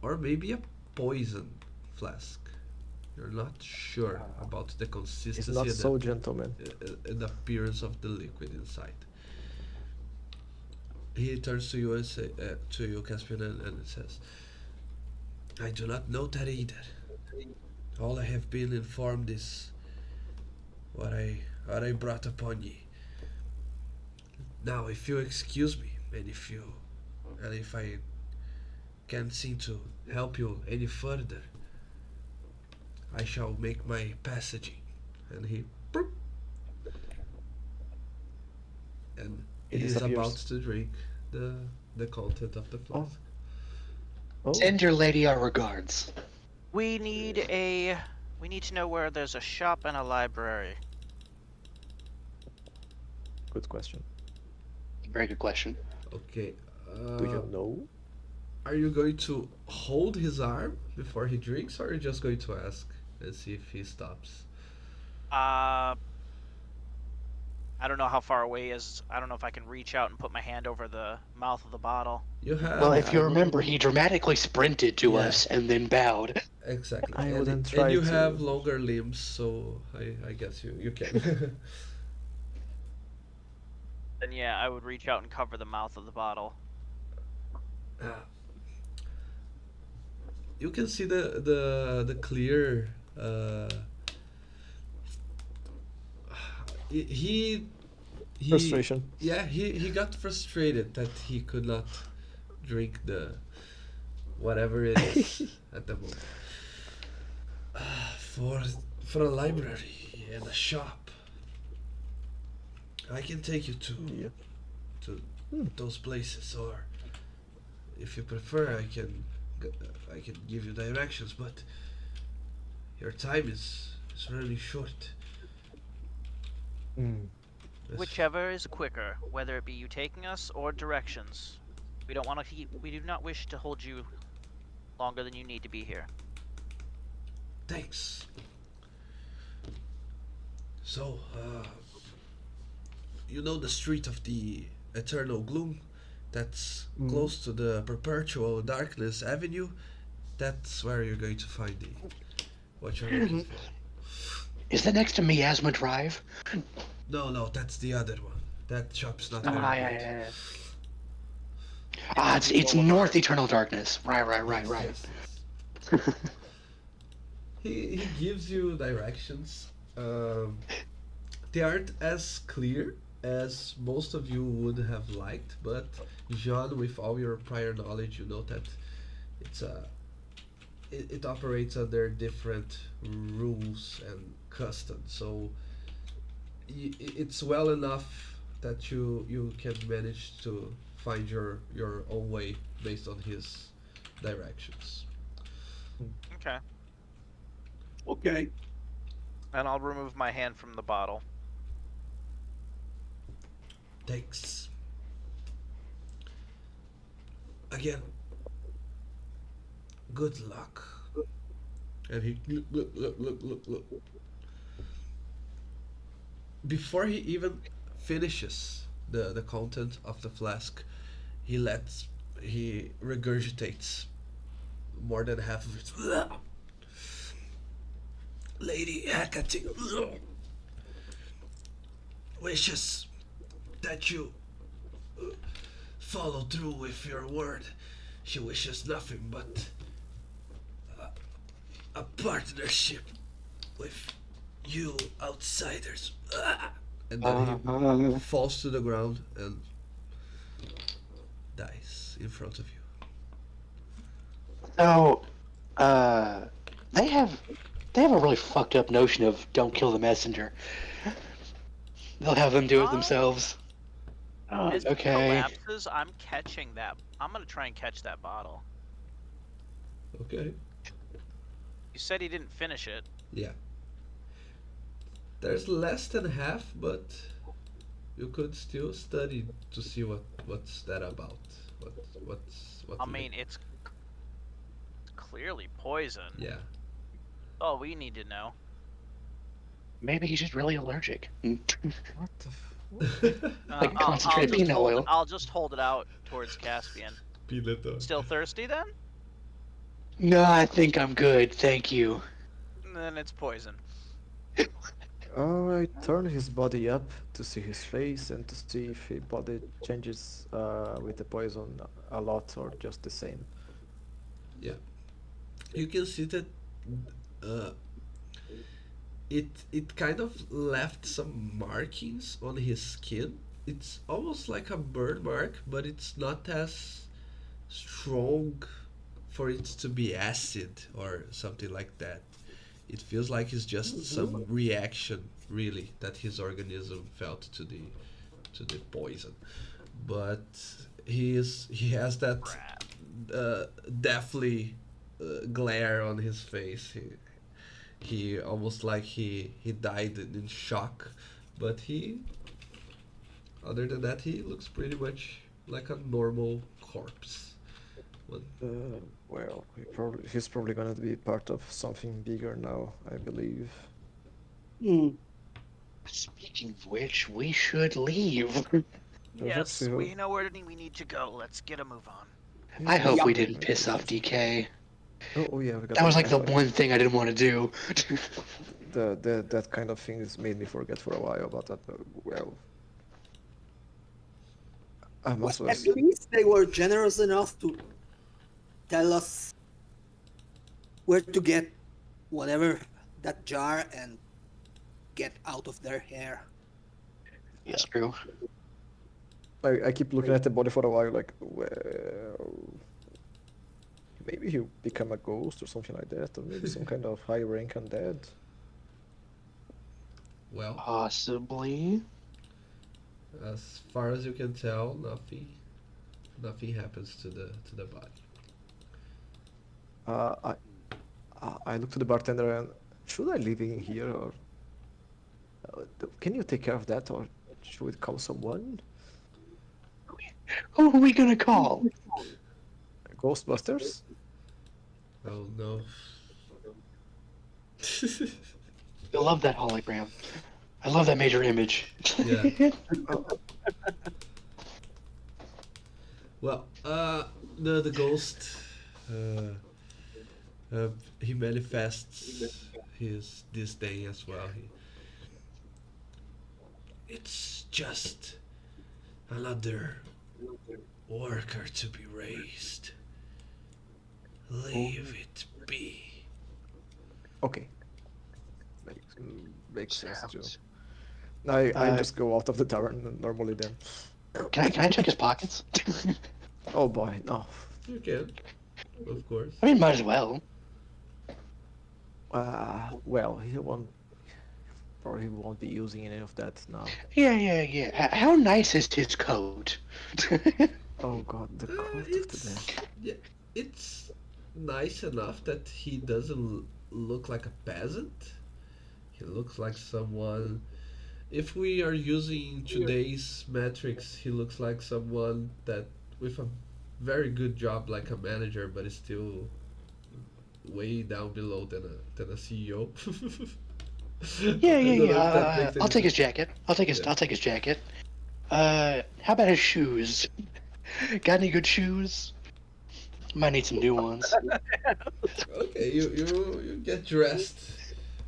or maybe a poison flask. You're not sure about the He's consistency not so gentleman. and the appearance of the liquid inside. He turns to you and to you, Caspian, and says, "I do not know that either. All I have been informed is what I brought upon ye. Now, if you excuse me, and if I can't seem to help you any further, I shall make my passage. And and It he is about disappears. to drink the the content of the Oh, flask. oh, Send your lady our regards. We need we need to know where there's a shop and a library. good question. Very good question. Okay. Do Uh, you know? are you going to hold his arm before he drinks, or are you just going to ask and see if he stops? Uh, I don't know how far away he is. I don't know if I can reach out and put my hand over the mouth of the bottle. You Well, have, if you remember, he dramatically sprinted to yeah, us and then bowed. exactly, I wouldn't and try you have to. longer limbs, so I guess you can. Then yeah, I would reach out and cover the mouth of the bottle. Ah, you can see the clear. He he Frustration. yeah he got frustrated that he could not drink the whatever it is at the moment. For for a library and a shop, I can take you Yeah. to Hmm. those places, or if you prefer, I can give you directions. But your time is really short. Hmm. Yes. Whichever is quicker, whether it be you taking us or directions. We don't want to keep. We do not wish to hold you longer than you need to be here. Thanks. So, you know the street of the eternal gloom? That's Hmm. close to the perpetual darkness avenue. That's where you're going to find what you're looking for. Is that next to Miasma Drive? No, no, that's the other one. That shop's not very Ah, yeah, good. yeah, yeah. Ah, Eternal it's North Boulevard. Eternal Darkness. Right, right, right, Yes, right. yes, yes. He gives you directions. Um, they aren't as clear as most of you would have liked, but Jean, with all your prior knowledge, you know that it's a it operates under different rules and customs. So it's well enough that you can manage to find your own way based on his directions. Okay. Okay. And I'll remove my hand from the bottle. Thanks again. Good luck. And he look. Before he even finishes the content of the flask, he lets he regurgitates more than half of it. Lady Hecate wishes that you follow through with your word. She wishes nothing but a partnership with you outsiders. And then he Uh, falls to the ground and dies in front of you. so, uh, they have they have a really fucked up notion of don't kill the messenger. They'll have them do it Uh, themselves. as he Okay. collapses, I'm catching that. I'm gonna try and catch that bottle. Okay. You said he didn't finish it. Yeah. There's less than half, but you could still study to see what's that about. What what I li- mean, it's clearly poison. Yeah. All we need to know. Maybe he's just really allergic. What the? What? Like concentrated peanut oil. I'll just hold it out towards Caspian. Peanut oil. Still thirsty then? No, I think I'm good. Thank you. Then it's poison. I turn his body up to see his face and to see if his body changes with the poison a lot or just the same. Yeah. You can see that uh, it kind of left some markings on his skin. It's almost like a burn mark, but it's not as strong for it to be acid or something like that. It feels like it's just some reaction, really, that his organism felt to the poison. But he has that Rat. deathly glare on his face. He almost like he died in shock, but he other than that he looks pretty much like a normal corpse. Well, Well, he's probably gonna be part of something bigger now, I believe. Hmm. Speaking of which, we should leave. Let's Yes, see. we know where we need to go. Let's get a move on. I Yeah, hope Yep. we didn't piss off DK. yeah, we got That was like the actually one thing I didn't want to do. the that kind of thing has made me forget for a while about that. Well, I'm Well, also at least they were generous enough to tell us where to get whatever that jar and get out of their hair. It's true. I keep looking at the body for a while, like, well, maybe he'll become a ghost or something like that, or maybe some kind of high rank undead. well, Possibly. as far as you can tell, nothing happens to the body. Uh, I I look to the bartender and should I leave in here or can you take care of that or should we call someone? Who are we gonna call? Ghostbusters? Oh no. I love that hologram. I love that major image. Yeah. Oh, Well, the ghost, uh, he manifests his disdain as well. It's just another worker to be raised. Leave it be. okay. Makes sense too. I just go out of the tavern normally then. Can I check his pockets? Oh boy, no. You can, of course. I mean, might as well. Well, he won't probably won't be using any of that now. Yeah. How nice is his coat? Oh god, the coat of the dead. Yeah, it's nice enough that he doesn't look like a peasant. He looks like someone. If we are using today's metrics, he looks like someone that with a very good job, like a manager, but is still way down below than a CEO. Yeah, I yeah, don't know yeah. if that makes I'll any take his sense. jacket. Yeah. I'll take his jacket. How about his shoes? Got any good shoes? Might need some new ones. Okay, you get dressed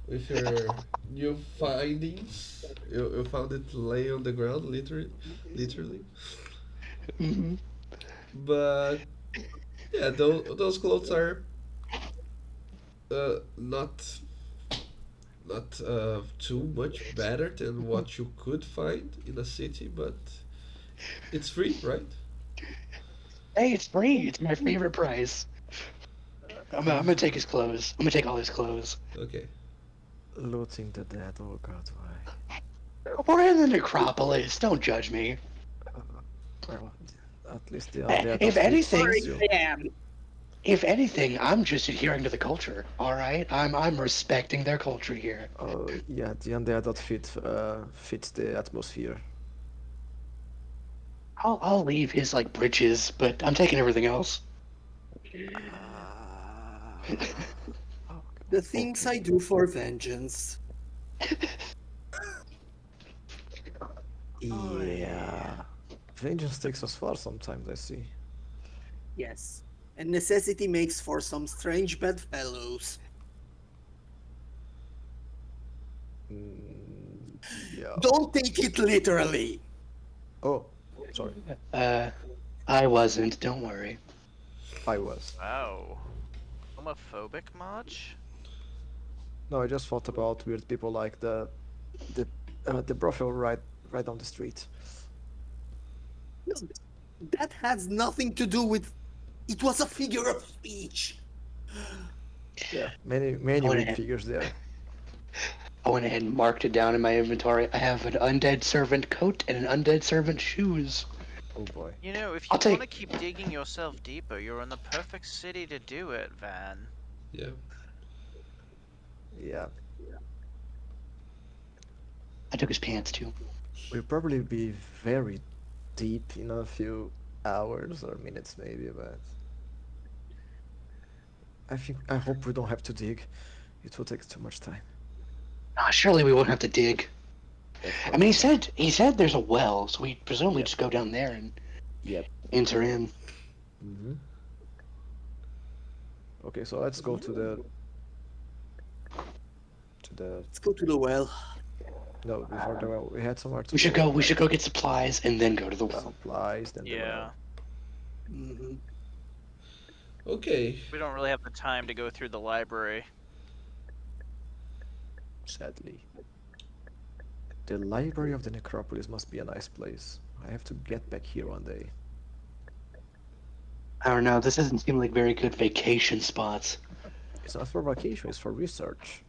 with your new findings. You found it laying on the ground, literally. Hmm. But yeah, those clothes are not too much better than what you could find in a city, but it's free, right? Hey, it's free. It's my favorite price. I'm gonna take his clothes. I'm gonna take all his clothes. Okay. Looting the dead, oh god, why? We're in the necropolis. Don't judge me. Well, at least the undead If outfit anything, fits you. if anything, I'm just adhering to the culture. All right, I'm respecting their culture here. Yeah, the undead outfit fits the atmosphere. I'll leave his like bridges, but I'm taking everything else. Ah, The things I do for vengeance. yeah. Vengeance takes us far sometimes, I see. Yes. And necessity makes for some strange bedfellows. Yeah. Don't take it literally. Oh, sorry. I wasn't. Don't worry. I was. Wow. Homophobic much? No, I just thought about weird people like the the brothel right down the street. No, that has nothing to do with. It was a figure of speech. Yeah, many I many went weird ahead. figures there. I went ahead and marked it down in my inventory. I have an undead servant coat and an undead servant shoes. Oh boy. You know, if I'll you want to take. keep digging yourself deeper, you're in the perfect city to do it, Van. Yeah. Yeah, I took his pants too. we'll probably be very deep in a few hours or minutes maybe, but I hope we don't have to dig. It will take too much time. Ah, surely we won't have to dig. Yeah, I mean, probably not. he said there's a well, so we presumably Yep, just go down there and yep. enter in. Mm-hmm. Okay, so let's go to the Let's go to the well. no, before the well. We had somewhere to We should go, go. We right? should go get supplies and then go to the well. Supplies, then the Yeah. well. Hmm. Okay. We don't really have the time to go through the library. Sadly. The library of the necropolis must be a nice place. I have to get back here one day. I don't know. This doesn't seem like very good vacation spots. It's not for vacation, it's for research.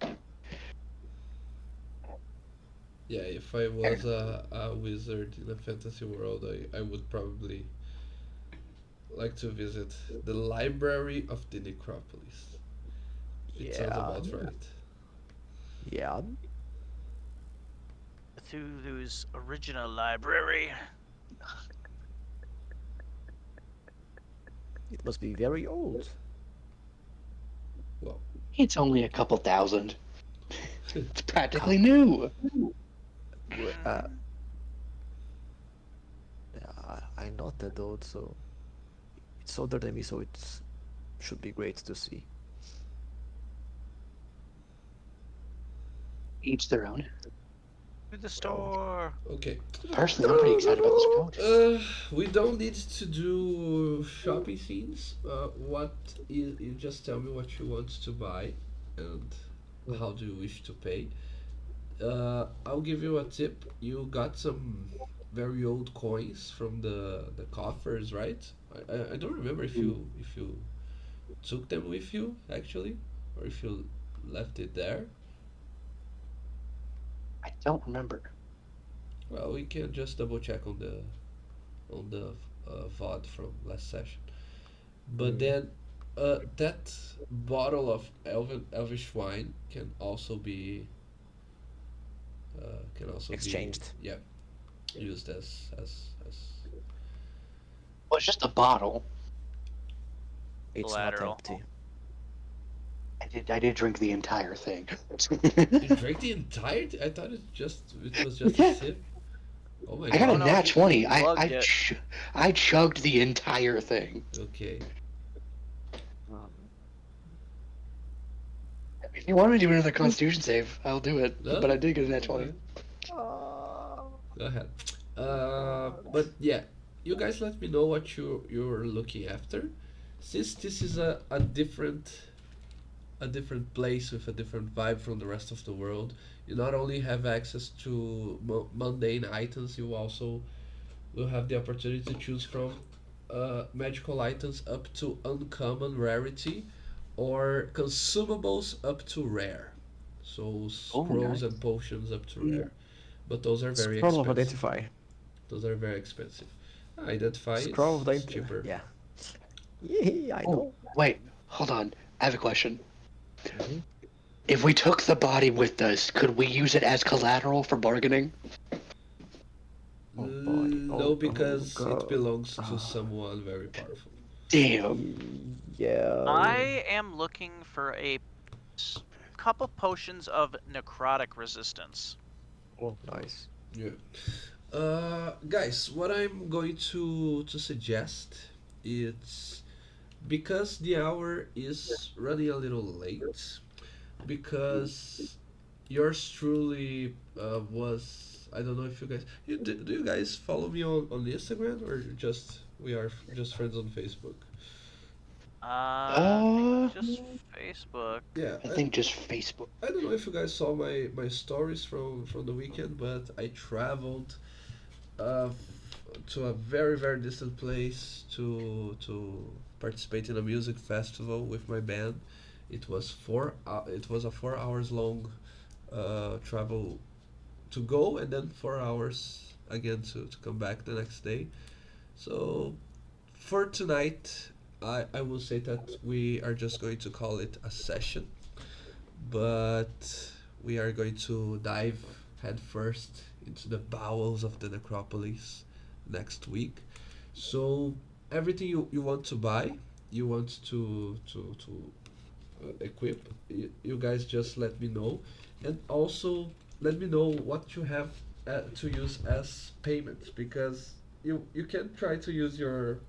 Yeah, if I was a wizard in a fantasy world, I would probably like to visit the library of the necropolis. It sounds Yeah, about right. yeah. Cthulhu's original library. It must be very old. Well, It's only a couple thousand. It's practically Couple. new. w- Mm, Uh, I'm not that old, so it's older than me, so it should be great to see. Each their own. to the Well, store. okay. Personally, I'm pretty excited about this coat. We don't need to do shopping scenes. What is, you just tell me what you want to buy and how do you wish to pay. I'll give you a tip. You got some very old coins from the coffers, right? I don't remember if you took them with you actually, or if you left it there. I don't remember. Well, we can just double check on the VOD from last session. But mm, then that bottle of Elvish wine can also be exchanged. yeah used as Well, it's just a bottle. It's not Collateral. empty. I did drink the entire thing. you drank the entire. I thought it was just a Yeah, sip. Oh my I got a Oh god. no, nat he 20. plugged it. I chugged the entire thing. Okay. Um, If you want me to do another Constitution save, I'll do it. No. But I did get a nat Okay. 20. Go ahead. But yeah, you guys let me know what you're looking after. Since this is a different place with a different vibe from the rest of the world, you not only have access to mundane items, you also will have the opportunity to choose from magical items up to uncommon rarity or consumables up to rare. So Oh, scrolls nice. and potions up to rare. But those are very Scroll of expensive. identify. Those are very expensive. Identify Scroll of is identify. cheaper. Yeah. Yeah, I Oh, know. wait. Hold on. I have a question. Hmm. If we took the body with us, could we use it as collateral for bargaining? Oh boy. No, Oh because it god. belongs to Ah, someone very powerful. Damn. yeah. I am looking for a couple potions of necrotic resistance. Oh, nice. Yeah. Guys, what I'm going to suggest is because the hour is running a little late, because yours truly was. I don't know if you guys. Do you guys follow me on Instagram or just we are just friends on Facebook? I think just Facebook. Yeah, I think just Facebook. I don't know if you guys saw my stories from the weekend, but I traveled to a very distant place to participate in a music festival with my band. It was a 4 hours long travel to go, and then 4 hours again to come back the next day. So for tonight, I will say that we are just going to call it a session, but we are going to dive headfirst into the bowels of the necropolis next week. So everything you want to buy, you want to equip, you guys just let me know, and also let me know what you have to use as payments, because you can try to use your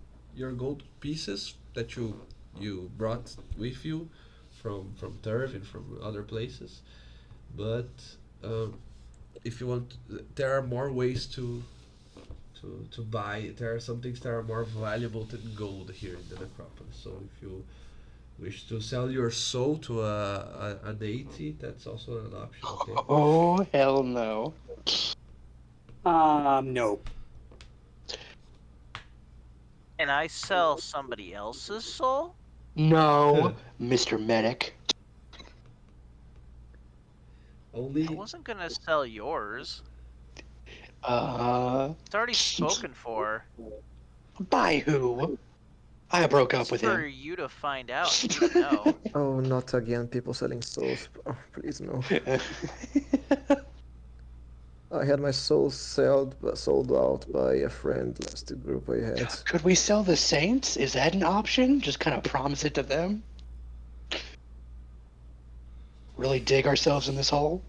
gold pieces that you brought with you from Turf and from other places, but um, if you want, there are more ways to buy. There are some things that are more valuable than gold here in the necropolis. So if you wish to sell your soul to a deity, that's also an option. Okay. Oh, hell no. No. And I sell somebody else's soul? No, Mr. Medic. I Only wasn't gonna sell yours. Uh, It's already spoken for. by who? I broke up It's with for him. you to find out, you to know. Oh, not again, people selling souls. Oh, please no. I had my soul sold out by a friend last group I had. Could we sell the Saints? Is that an option? Just kind of promise it to them? Really dig ourselves in this hole?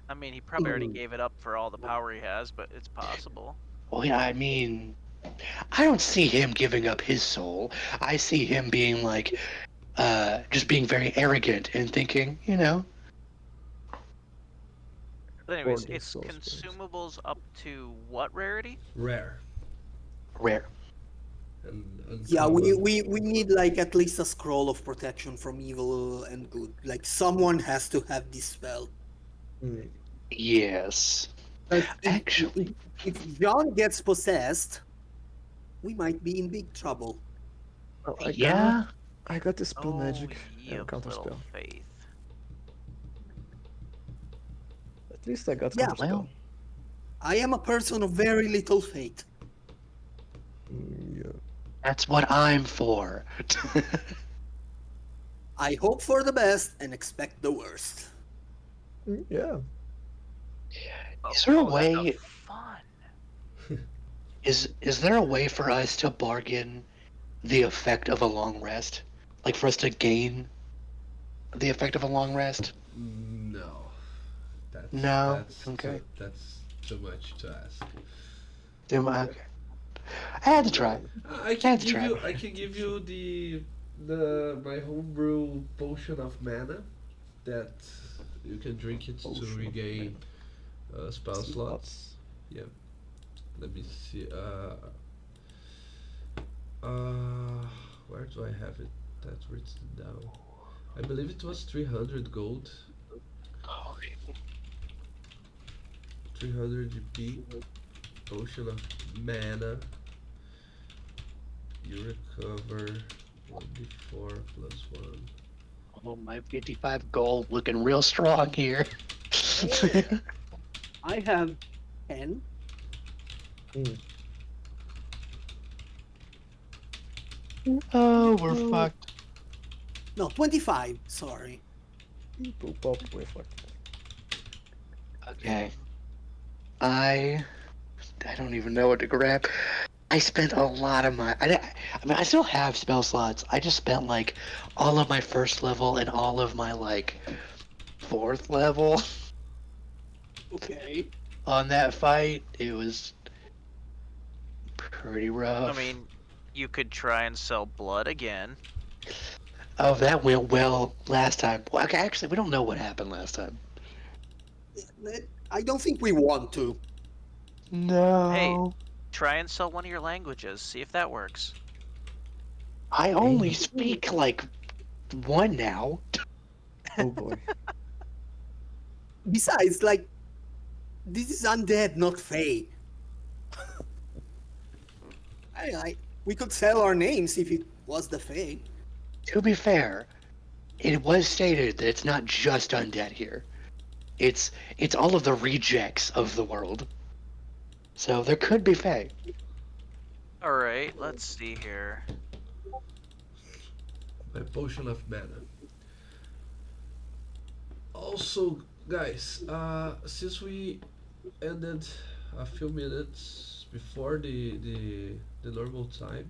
I mean, he probably already gave it up for all the power he has, but it's possible. Well, yeah, I mean, I don't see him giving up his soul. I see him being like, just being very arrogant and thinking, you know, But anyways, Hoarding it's soul springs. consumables up to what rarity? rare rare. and Yeah, uncommon. we need like at least a scroll of protection from evil and good. Like someone has to have this spell. Mm. Yes. But Actually, if John gets possessed, we might be in big trouble. Oh, yeah. I got dispel Oh, magic ye and of counter little spell. faith. At least I got Yeah, counter Well, spell. I am a person of very little faith. Yeah. that's what I'm for. I hope for the best and expect the worst. Yeah. Is there a Oh, that's way? fun. Is there a way for us to bargain the effect of a long rest? Like for us to gain the effect of a long rest? No, No. Okay. that's too much to ask. Okay. I had to try. Yeah. I I can had to give try. you the my homebrew potion of mana that you can drink it to Potion of regain spell slots. slots. Yeah. Let me see. Uh, where do I have it? That written down. I believe it was 300 gold, 300 GP, potion of mana. You recover 1d4 plus 1. Oh, my 55 gold looking real strong here. I have 10. Mm. Oh, we're fucked. No, 25. Sorry. People pop with like Okay. I don't even know what to grab. I spent a lot of my. I mean, I still have spell slots. I just spent like all of my first level and all of my like fourth level Okay. on that fight. It was pretty I rough. mean, you could try and sell blood again. Oh, that went well last time. Well, okay, actually, we don't know what happened last time. I don't think we want to. Hey, No. try and sell one of your languages. See if that works. I only speak like one now. Oh boy. Besides, like, this is undead, not fey. We could sell our names if it was the fey. To be fair, it was stated that it's not just undead here. It's all of the rejects of the world. So there could be fae. All right, let's see here. My potion of mana. Also, guys, since we ended a few minutes before the normal time,